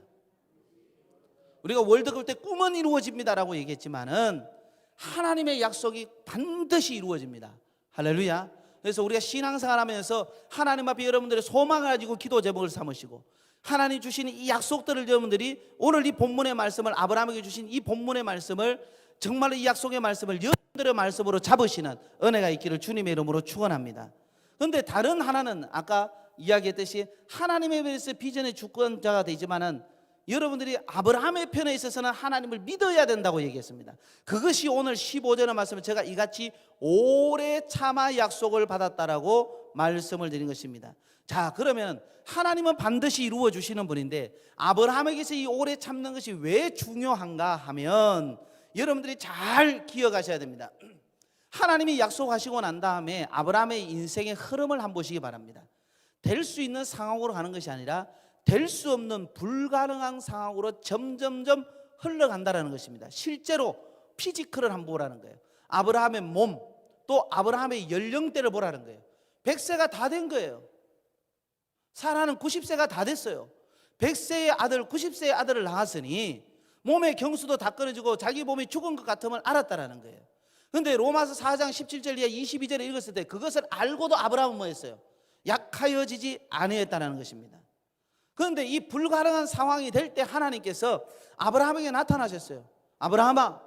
우리가 월드컵 때 꿈은 이루어집니다라고 얘기했지만은 하나님의 약속이 반드시 이루어집니다. 할렐루야. 그래서 우리가 신앙생활 하면서 하나님 앞에 여러분들의 소망을 가지고 기도 제목을 삼으시고, 하나님 주신 이 약속들을 여러분들이 오늘 이 본문의 말씀을, 아브라함에게 주신 이 본문의 말씀을, 정말로 이 약속의 말씀을 여러분들의 말씀으로 잡으시는 은혜가 있기를 주님의 이름으로 축원합니다. 그런데 다른 하나는 아까 이야기했듯이 하나님에 대해서 비전의 주권자가 되지만은 여러분들이 아브라함의 편에 있어서는 하나님을 믿어야 된다고 얘기했습니다. 그것이 오늘 15절의 말씀을 제가 이같이 오래 참아 약속을 받았다라고 말씀을 드린 것입니다. 자, 그러면 하나님은 반드시 이루어 주시는 분인데 아브라함에게서 이 오래 참는 것이 왜 중요한가 하면 여러분들이 잘 기억하셔야 됩니다. 하나님이 약속하시고 난 다음에 아브라함의 인생의 흐름을 한번 보시기 바랍니다. 될 수 있는 상황으로 가는 것이 아니라 될 수 없는 불가능한 상황으로 점점점 흘러간다는 것입니다. 실제로 피지컬을 한번 보라는 거예요. 아브라함의 몸, 또 아브라함의 연령대를 보라는 거예요. 100세가 다 된 거예요. 사라는 90세가 다 됐어요. 100세의 아들, 90세의 아들을 낳았으니 몸의 경수도 다 끊어지고 자기 몸이 죽은 것 같음을 알았다라는 거예요. 그런데 로마서 4장 17절 이하 22절에 읽었을 때 그것을 알고도 아브라함은 뭐 했어요? 약하여지지 아니했다는 것입니다. 그런데 이 불가능한 상황이 될 때 하나님께서 아브라함에게 나타나셨어요. 아브라함아,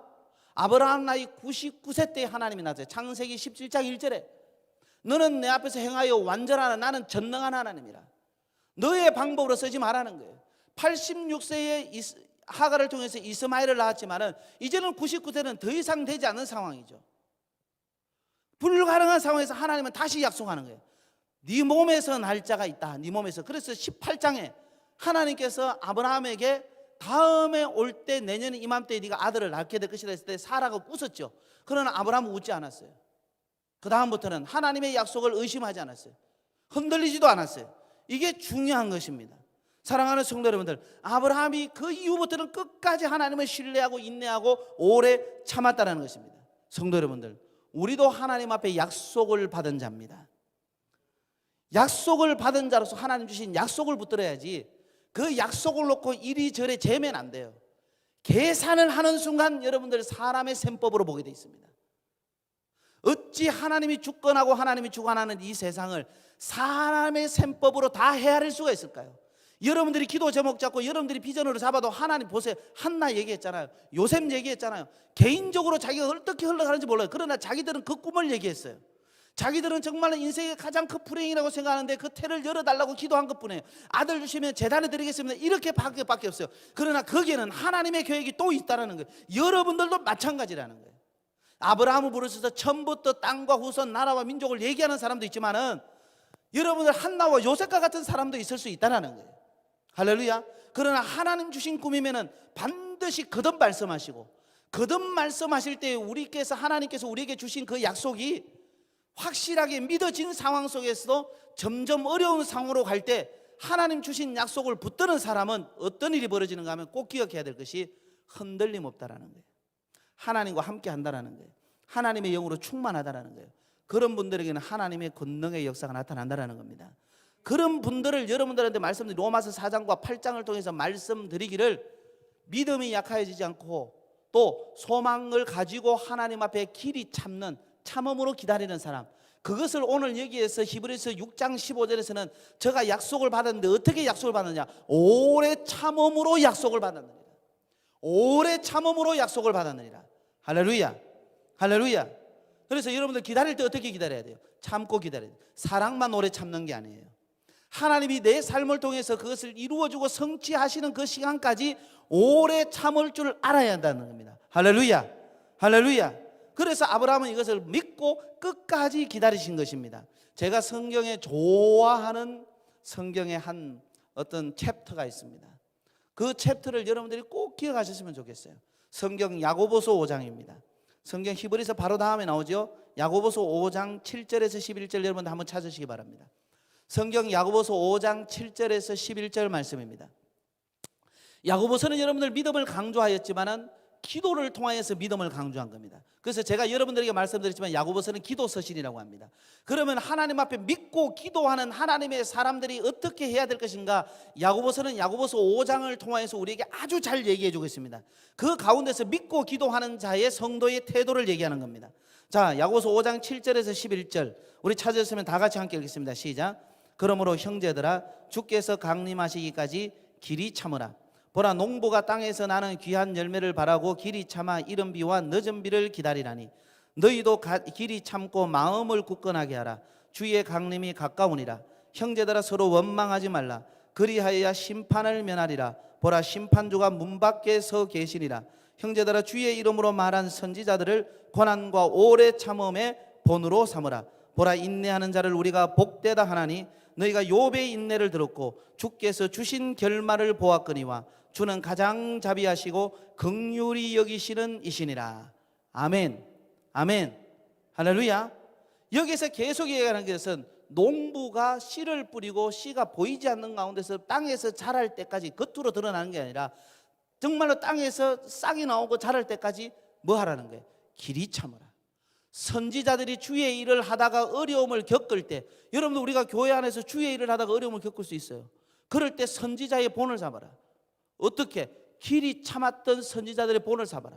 아브라함 나이 99세 때 하나님이 나타났어요. 창세기 17장 1절에 너는 내 앞에서 행하여 완전하나 나는 전능한 하나님이라. 너의 방법으로 쓰지 말라는 거예요. 86세에 하가를 통해서 이스마엘을 낳았지만은 이제는 99세는 더 이상 되지 않는 상황이죠. 불가능한 상황에서 하나님은 다시 약속하는 거예요. 네 몸에서 날 자가 있다. 네 몸에서. 그래서 18장에 하나님께서 아브라함에게 다음에 올 때 내년 이맘때에 네가 아들을 낳게 될 것이라 했을 때 사라가 웃었죠. 그러나 아브라함은 웃지 않았어요. 그 다음부터는 하나님의 약속을 의심하지 않았어요. 흔들리지도 않았어요. 이게 중요한 것입니다. 사랑하는 성도 여러분들, 아브라함이 그 이후부터는 끝까지 하나님을 신뢰하고 인내하고 오래 참았다는 것입니다. 성도 여러분들, 우리도 하나님 앞에 약속을 받은 자입니다. 약속을 받은 자로서 하나님 주신 약속을 붙들어야지 그 약속을 놓고 이리저리 재면 안 돼요. 계산을 하는 순간 여러분들 사람의 셈법으로 보게 돼 있습니다. 어찌 하나님이 주권하고 하나님이 주관하는 이 세상을 사람의 셈법으로 다 헤아릴 수가 있을까요? 여러분들이 기도 제목 잡고 여러분들이 비전으로 잡아도 하나님 보세요. 한나 얘기했잖아요. 요셉 얘기했잖아요. 개인적으로 자기가 어떻게 흘러가는지 몰라요. 그러나 자기들은 그 꿈을 얘기했어요. 자기들은 정말 인생의 가장 큰 불행이라고 생각하는데 그 태를 열어달라고 기도한 것뿐이에요. 아들 주시면 재단에 드리겠습니다. 이렇게 밖에 없어요. 그러나 거기에는 하나님의 계획이 또 있다는 거예요. 여러분들도 마찬가지라는 거예요. 아브라함을 부르셔서 처음부터 땅과 후손, 나라와 민족을 얘기하는 사람도 있지만은 여러분들 한나와 요셉과 같은 사람도 있을 수 있다는 거예요. 할렐루야. 그러나 하나님 주신 꿈이면은 반드시 거듭 말씀하시고 거듭 말씀하실 때 우리께서 하나님께서 우리에게 주신 그 약속이 확실하게 믿어진 상황 속에서도 점점 어려운 상황으로 갈 때 하나님 주신 약속을 붙드는 사람은 어떤 일이 벌어지는가 하면 꼭 기억해야 될 것이 흔들림 없다라는 거예요. 하나님과 함께 한다라는 거예요. 하나님의 영으로 충만하다라는 거예요. 그런 분들에게는 하나님의 권능의 역사가 나타난다는 겁니다. 그런 분들을 여러분들한테 말씀드린 로마서 4장과 8장을 통해서 말씀드리기를, 믿음이 약해지지 않고 또 소망을 가지고 하나님 앞에 길이 참는, 참음으로 기다리는 사람, 그것을 오늘 여기에서 히브리서 6장 15절에서는 저가 약속을 받았는데 어떻게 약속을 받느냐? 오래 참음으로 약속을 받았느니라. 오래 참음으로 약속을 받았느니라. 할렐루야, 할렐루야. 그래서 여러분들 기다릴 때 어떻게 기다려야 돼요? 참고 기다려야 돼요. 사랑만 오래 참는 게 아니에요. 하나님이 내 삶을 통해서 그것을 이루어주고 성취하시는 그 시간까지 오래 참을 줄 알아야 한다는 겁니다. 할렐루야, 할렐루야. 그래서 아브라함은 이것을 믿고 끝까지 기다리신 것입니다. 제가 성경에 좋아하는 성경의 한 어떤 챕터가 있습니다. 그 챕터를 여러분들이 꼭 기억하셨으면 좋겠어요. 성경 야고보서 5장입니다. 성경 히브리서 바로 다음에 나오죠. 야고보서 5장 7절에서 11절 여러분들 한번 찾으시기 바랍니다. 성경 야고보서 5장 7절에서 11절 말씀입니다. 야고보서는 여러분들 믿음을 강조하였지만은 기도를 통하여서 믿음을 강조한 겁니다. 그래서 제가 여러분들에게 말씀드렸지만 야고보서는 기도 서신이라고 합니다. 그러면 하나님 앞에 믿고 기도하는 하나님의 사람들이 어떻게 해야 될 것인가? 야고보서는 야고보서 5장을 통하여서 우리에게 아주 잘 얘기해 주고 있습니다. 그 가운데서 믿고 기도하는 자의 성도의 태도를 얘기하는 겁니다. 자, 야고보서 5장 7절에서 11절 우리 찾으셨으면 다 같이 함께 읽겠습니다. 시작. 그러므로 형제들아, 주께서 강림하시기까지 길이 참으라. 보라, 농부가 땅에서 나는 귀한 열매를 바라고 길이 참아 이른 비와 늦은 비를 기다리라니, 너희도 길이 참고 마음을 굳건하게 하라. 주의 강림이 가까우니라. 형제들아, 서로 원망하지 말라. 그리하여야 심판을 면하리라. 보라, 심판주가 문 밖에 서 계시니라. 형제들아, 주의 이름으로 말한 선지자들을 고난과 오래 참음의 본으로 삼으라. 보라, 인내하는 자를 우리가 복되다 하나니, 너희가 욥의 인내를 들었고 주께서 주신 결말을 보았거니와 주는 가장 자비하시고 긍휼히 여기시는 이시니라. 아멘, 아멘, 할렐루야. 여기서 계속 얘기하는 것은 농부가 씨를 뿌리고 씨가 보이지 않는 가운데서 땅에서 자랄 때까지, 겉으로 드러나는 게 아니라 정말로 땅에서 싹이 나오고 자랄 때까지 뭐 하라는 거예요? 길이 참으라. 선지자들이 주의 일을 하다가 어려움을 겪을 때, 여러분들 우리가 교회 안에서 주의 일을 하다가 어려움을 겪을 수 있어요. 그럴 때 선지자의 본을 삼아라. 어떻게? 길이 참았던 선지자들의 본을 삼아라.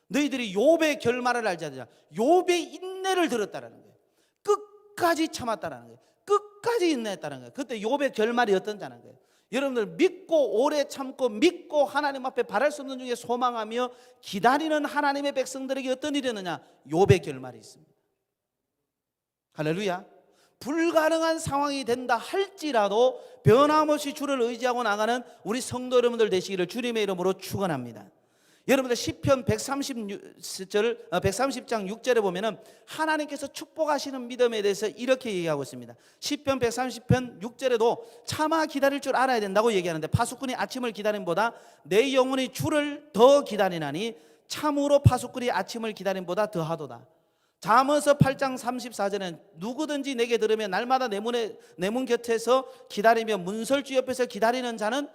너희들이 욥의 결말을 알지 않느냐? 욥의 인내를 들었다라는 거예요. 끝까지 참았다라는 거예요. 끝까지 인내했다는 거예요. 그때 욥의 결말이 어떤다는 거예요. 여러분들 믿고 오래 참고 믿고 하나님 앞에 바랄 수 없는 중에 소망하며 기다리는 하나님의 백성들에게 어떤 일이 있느냐? 욥의 결말이 있습니다. 할렐루야. 불가능한 상황이 된다 할지라도 변함없이 주를 의지하고 나가는 우리 성도 여러분들 되시기를 주님의 이름으로 축원합니다. 여러분들 시편 130장 6절에 보면은 하나님께서 축복하시는 믿음에 대해서 이렇게 얘기하고 있습니다. 시편 130편 6절에도 차마 기다릴 줄 알아야 된다고 얘기하는데, 파수꾼이 아침을 기다림보다 내 영혼이 주를 더 기다리나니 참으로 파수꾼이 아침을 기다림보다 더하도다. 잠언서 8장 34절은 누구든지 내게 들으며 날마다 내 문 곁에서 기다리며 문설주 옆에서 기다리는 자는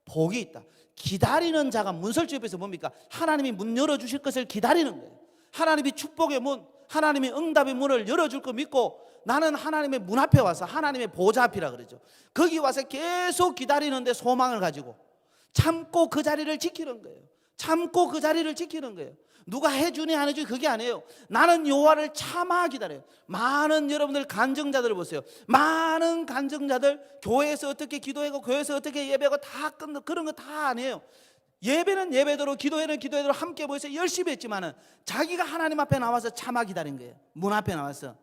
복이 있다. 기다리는 자가 문설주 옆에서 뭡니까? 하나님이 문 열어주실 것을 기다리는 거예요. 하나님이 축복의 문, 하나님이 응답의 문을 열어줄 거 믿고 나는 하나님의 문 앞에 와서, 하나님의 보좌 앞이라 그러죠, 거기 와서 계속 기다리는데 소망을 가지고 참고 그 자리를 지키는 거예요. 참고 그 자리를 지키는 거예요. 누가 해주니 안 해주니 그게 아니에요. 나는 여호와를 참아 기다려요. 많은 여러분들 간증자들을 보세요. 많은 간증자들 교회에서 어떻게 기도하고 교회에서 어떻게 예배하고 다 끝나, 그런 거 다 아니에요. 예배는 예배대로, 기도회는 기도회대로 함께 모여서 열심히 했지만은 자기가 하나님 앞에 나와서 참아 기다린 거예요. 문 앞에 나와서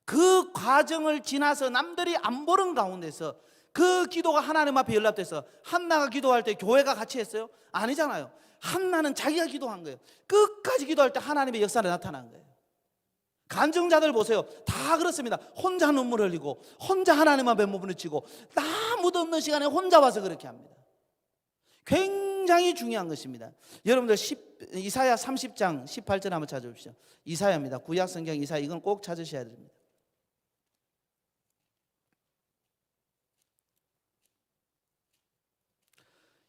그 과정을 지나서 남들이 안 보는 가운데서 그 기도가 하나님 앞에 연락돼서, 한나가 기도할 때 교회가 같이 했어요? 아니잖아요. 한나는 자기가 기도한 거예요. 끝까지 기도할 때 하나님의 역사가 나타난 거예요. 간증자들 보세요. 다 그렇습니다. 혼자 눈물 흘리고 혼자 하나님 앞에 부딪히고 아무도 없는 시간에 혼자 와서 그렇게 합니다. 굉장히 중요한 것입니다. 여러분들 이사야 30장 18절 한번 찾아보십시오. 이사야입니다. 구약성경 이사야, 이건 꼭 찾으셔야 됩니다.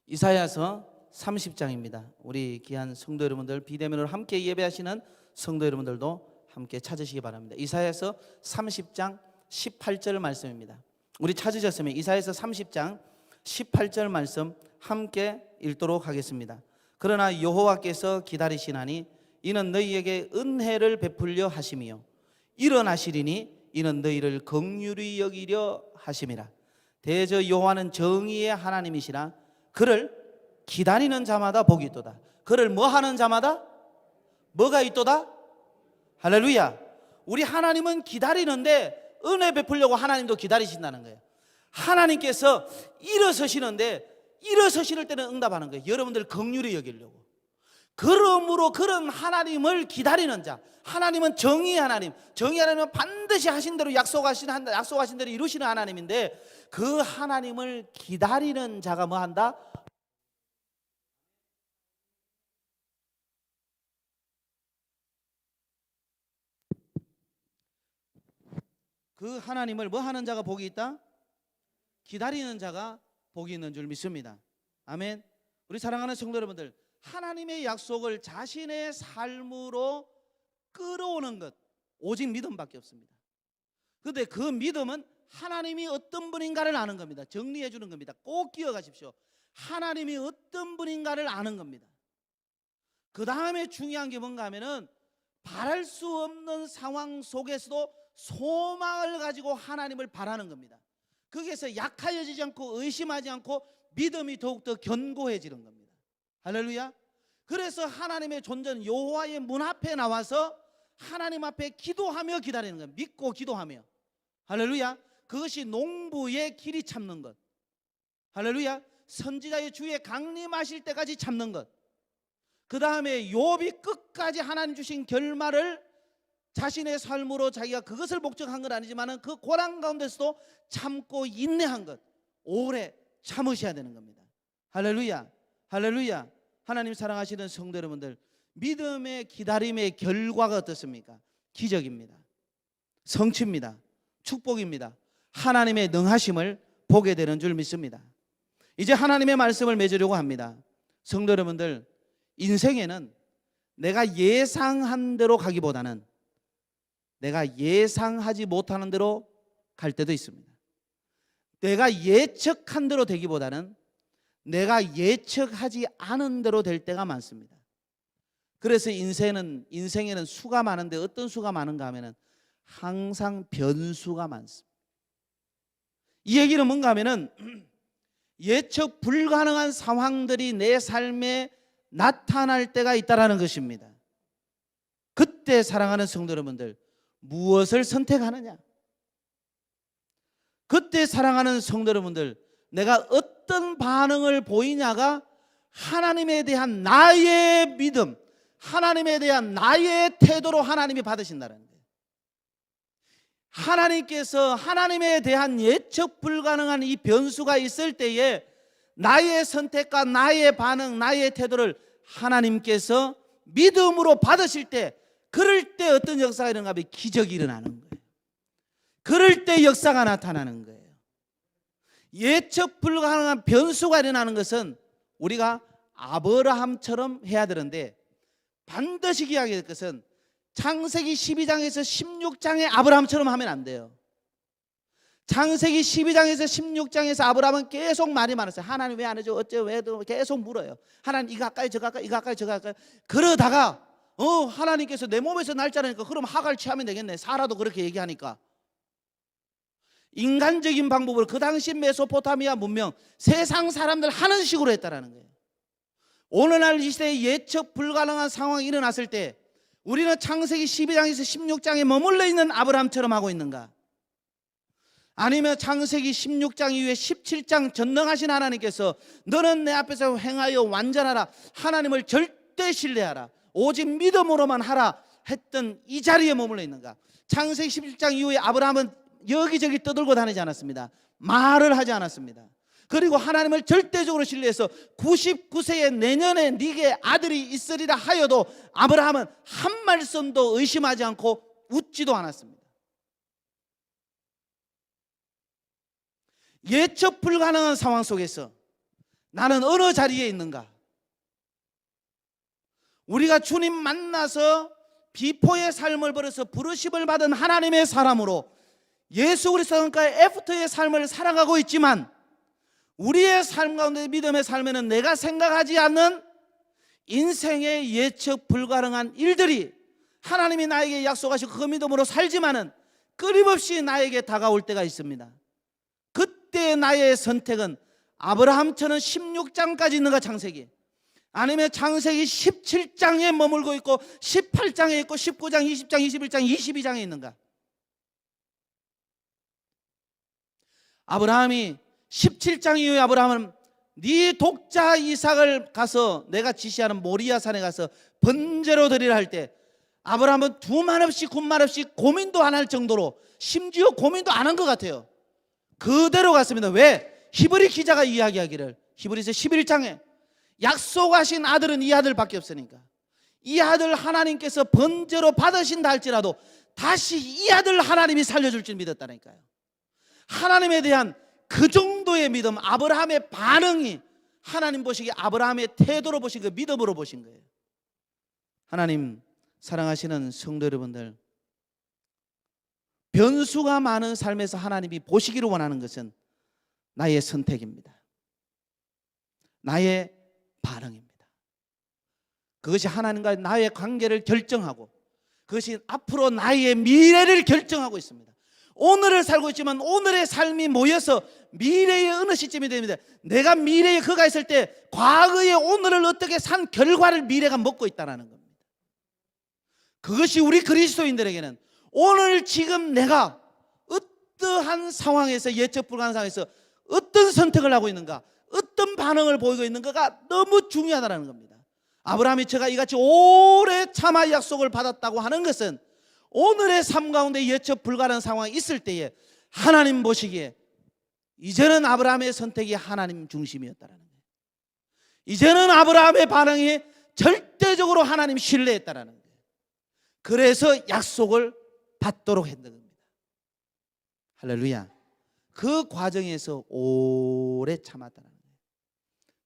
이사야서 30장입니다. 우리 귀한 성도 여러분들, 비대면으로 함께 예배하시는 성도 여러분들도 함께 찾으시기 바랍니다. 이사야서 30장 18절 말씀입니다. 우리 찾으셨으면 이사야서 30장 18절 말씀 함께 읽도록 하겠습니다. 그러나 여호와께서 기다리시나니 이는 너희에게 은혜를 베풀려 하심이요 일어나시리니 이는 너희를 긍휼히 여기려 하심이라. 대저 여호와는 정의의 하나님이시라. 그를 기다리는 자마다 복이 있도다. 그를 뭐 하는 자마다 뭐가 있도다? 할렐루야. 우리 하나님은 기다리는데 은혜 베풀려고 하나님도 기다리신다는 거예요. 하나님께서 일어서시는데 일어서실 때는 응답하는 거예요. 여러분들 긍휼히 여기려고. 그러므로 그런 하나님을 기다리는 자, 하나님은 정의의 하나님, 정의의 하나님은 반드시 하신 대로 약속하신 대로 이루시는 하나님인데 그 하나님을 기다리는 자가 뭐 한다? 그 하나님을 뭐 하는 자가 복이 있다? 기다리는 자가 복이 있는 줄 믿습니다. 아멘. 우리 사랑하는 성도 여러분들, 하나님의 약속을 자신의 삶으로 끌어오는 것 오직 믿음밖에 없습니다. 그런데 그 믿음은 하나님이 어떤 분인가를 아는 겁니다. 정리해 주는 겁니다. 꼭 기억하십시오. 하나님이 어떤 분인가를 아는 겁니다. 그 다음에 중요한 게 뭔가 하면은 바랄 수 없는 상황 속에서도 소망을 가지고 하나님을 바라는 겁니다. 거기에서 약하여지지 않고 의심하지 않고 믿음이 더욱더 견고해지는 겁니다. 할렐루야. 그래서 하나님의 존재는 여호와의 문 앞에 나와서 하나님 앞에 기도하며 기다리는 거예요. 믿고 기도하며. 할렐루야. 그것이 농부의 길이 참는 것. 할렐루야. 선지자의 주에 강림하실 때까지 참는 것. 그 다음에 욥이 끝까지 하나님 주신 결말을 자신의 삶으로 자기가 그것을 목적한 건 아니지만 그 고난 가운데서도 참고 인내한 것, 오래 참으셔야 되는 겁니다. 할렐루야. 할렐루야. 하나님 사랑하시는 성도 여러분들, 믿음의 기다림의 결과가 어떻습니까? 기적입니다. 성취입니다. 축복입니다. 하나님의 능하심을 보게 되는 줄 믿습니다. 이제 하나님의 말씀을 맺으려고 합니다. 성도 여러분들, 인생에는 내가 예상한 대로 가기보다는 내가 예상하지 못하는 대로 갈 때도 있습니다. 내가 예측한 대로 되기보다는 내가 예측하지 않은 대로 될 때가 많습니다. 그래서 인생에는 수가 많은데 어떤 수가 많은가 하면은 항상 변수가 많습니다. 이 얘기는 뭔가 하면은 예측 불가능한 상황들이 내 삶에 나타날 때가 있다라는 것입니다. 그때 사랑하는 성도 여러분들, 무엇을 선택하느냐? 그때 사랑하는 성도 여러분들, 내가 어떤 반응을 보이냐가 하나님에 대한 나의 믿음, 하나님에 대한 나의 태도로 하나님이 받으신다는 거예요. 하나님께서 하나님에 대한 예측 불가능한 이 변수가 있을 때에 나의 선택과 나의 반응, 나의 태도를 하나님께서 믿음으로 받으실 때, 그럴 때 어떤 역사가 일어나면 기적이 일어나는 거예요. 그럴 때 역사가 나타나는 거예요. 예측 불가능한 변수가 일어나는 것은 우리가 아브라함처럼 해야 되는데, 반드시 기억해야 될 것은 창세기 12장에서 16장의 아브라함처럼 하면 안 돼요. 창세기 12장에서 16장에서 아브라함은 계속 말이 많았어요. 하나님 왜 안 해줘? 어째 왜? 계속 물어요. 하나님 이거 할까요? 저거 할까요? 이거 할까요? 저거 할까요? 그러다가 하나님께서 내 몸에서 날짜라니까 그럼 하갈 취하면 되겠네. 사라도 그렇게 얘기하니까. 인간적인 방법으로 그 당시 메소포타미아 문명, 세상 사람들 하는 식으로 했다라는 거예요. 오늘날 이 시대에 예측 불가능한 상황이 일어났을 때 우리는 창세기 12장에서 16장에 머물러 있는 아브라함처럼 하고 있는가? 아니면 창세기 16장 이후에 17장 전능하신 하나님께서 너는 내 앞에서 행하여 완전하라, 하나님을 절대 신뢰하라, 오직 믿음으로만 하라 했던 이 자리에 머물러 있는가? 창세기 17장 이후에 아브라함은 여기저기 떠들고 다니지 않았습니다. 말을 하지 않았습니다. 그리고 하나님을 절대적으로 신뢰해서 99세의 내년에 네게 아들이 있으리라 하여도 아브라함은 한 말씀도 의심하지 않고 웃지도 않았습니다. 예측 불가능한 상황 속에서 나는 어느 자리에 있는가? 우리가 주님 만나서 비포의 삶을 벌여서 부르심을 받은 하나님의 사람으로 예수 그리스도의 애프터의 삶을 살아가고 있지만, 우리의 삶 가운데 믿음의 삶에는 내가 생각하지 않는 인생의 예측 불가능한 일들이 하나님이 나에게 약속하시고 그 믿음으로 살지만은 끊임없이 나에게 다가올 때가 있습니다. 그때 나의 선택은 아브라함처럼 16장까지 있는가, 창세기, 아니면 창세기 17장에 머물고 있고 18장에 있고 19장, 20장, 21장, 22장에 있는가? 아브라함이 17장 이후에 아브라함은 네 독자 이삭을 가서 내가 지시하는 모리아 산에 가서 번제로 드리라 할 때 아브라함은 두말 없이 군말 없이 고민도 안 할 정도로, 심지어 고민도 안 한 것 같아요. 그대로 갔습니다. 왜? 히브리 기자가 이야기하기를, 히브리서 11장에 약속하신 아들은 이 아들밖에 없으니까 이 아들 하나님께서 번제로 받으신다 할지라도 다시 이 아들 하나님이 살려줄 줄 믿었다니까요. 하나님에 대한 그 정도의 믿음, 아브라함의 반응이 하나님 보시기에 아브라함의 태도로 보신 그 믿음으로 보신 거예요. 하나님 사랑하시는 성도 여러분들, 변수가 많은 삶에서 하나님이 보시기를 원하는 것은 나의 선택입니다. 나의 반응입니다. 그것이 하나님과 나의 관계를 결정하고 그것이 앞으로 나의 미래를 결정하고 있습니다. 오늘을 살고 있지만 오늘의 삶이 모여서 미래의 어느 시점이 됩니다. 내가 미래에 그가 있을 때 과거의 오늘을 어떻게 산 결과를 미래가 먹고 있다는 겁니다. 그것이 우리 그리스도인들에게는 오늘 지금 내가 어떠한 상황에서, 예측 불가능한 상황에서 어떤 선택을 하고 있는가, 어떤 반응을 보이고 있는가가 너무 중요하다는 겁니다. 아브라함이 저가 이같이 오래 참아 약속을 받았다고 하는 것은 오늘의 삶 가운데 예측 불가능한 상황이 있을 때에 하나님 보시기에 이제는 아브라함의 선택이 하나님 중심이었다는 거예요. 이제는 아브라함의 반응이 절대적으로 하나님 신뢰했다는 거예요. 그래서 약속을 받도록 했던 겁니다. 할렐루야. 그 과정에서 오래 참았다는 거예요.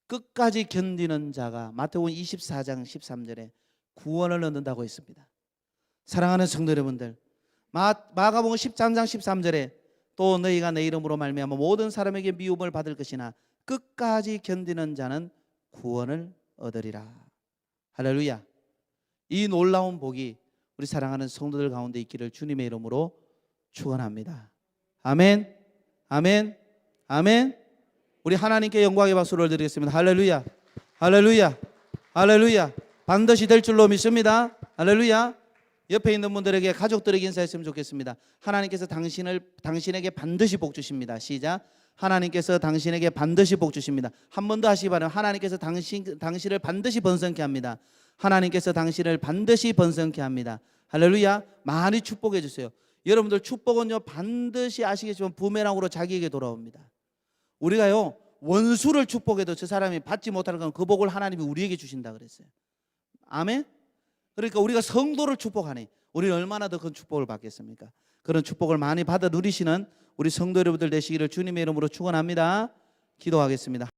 끝까지 견디는 자가 마태복음 24장 13절에 구원을 얻는다고 했습니다. 사랑하는 성도 여러분들, 마가복음 13장 13절에 또 너희가 내 이름으로 말미암아 모든 사람에게 미움을 받을 것이나 끝까지 견디는 자는 구원을 얻으리라. 할렐루야. 이 놀라운 복이 우리 사랑하는 성도들 가운데 있기를 주님의 이름으로 축원합니다. 아멘, 아멘, 아멘. 우리 하나님께 영광의 박수를 드리겠습니다. 할렐루야, 할렐루야, 할렐루야. 반드시 될 줄로 믿습니다. 할렐루야. 옆에 있는 분들에게, 가족들에게 인사했으면 좋겠습니다. 하나님께서 당신에게 반드시 복 주십니다. 시작. 하나님께서 당신에게 반드시 복 주십니다. 한 번 더 하시기 바랍니다. 하나님께서 당신을 반드시 번성케 합니다. 하나님께서 당신을 반드시 번성케 합니다. 할렐루야. 많이 축복해 주세요. 여러분들 축복은요 반드시 아시겠지만 부메랑으로 자기에게 돌아옵니다. 우리가요 원수를 축복해도 저 사람이 받지 못하는 건 그 복을 하나님이 우리에게 주신다 그랬어요. 아멘. 그러니까 우리가 성도를 축복하니 우리는 얼마나 더 큰 축복을 받겠습니까? 그런 축복을 많이 받아 누리시는 우리 성도 여러분들 되시기를 주님의 이름으로 축원합니다. 기도하겠습니다.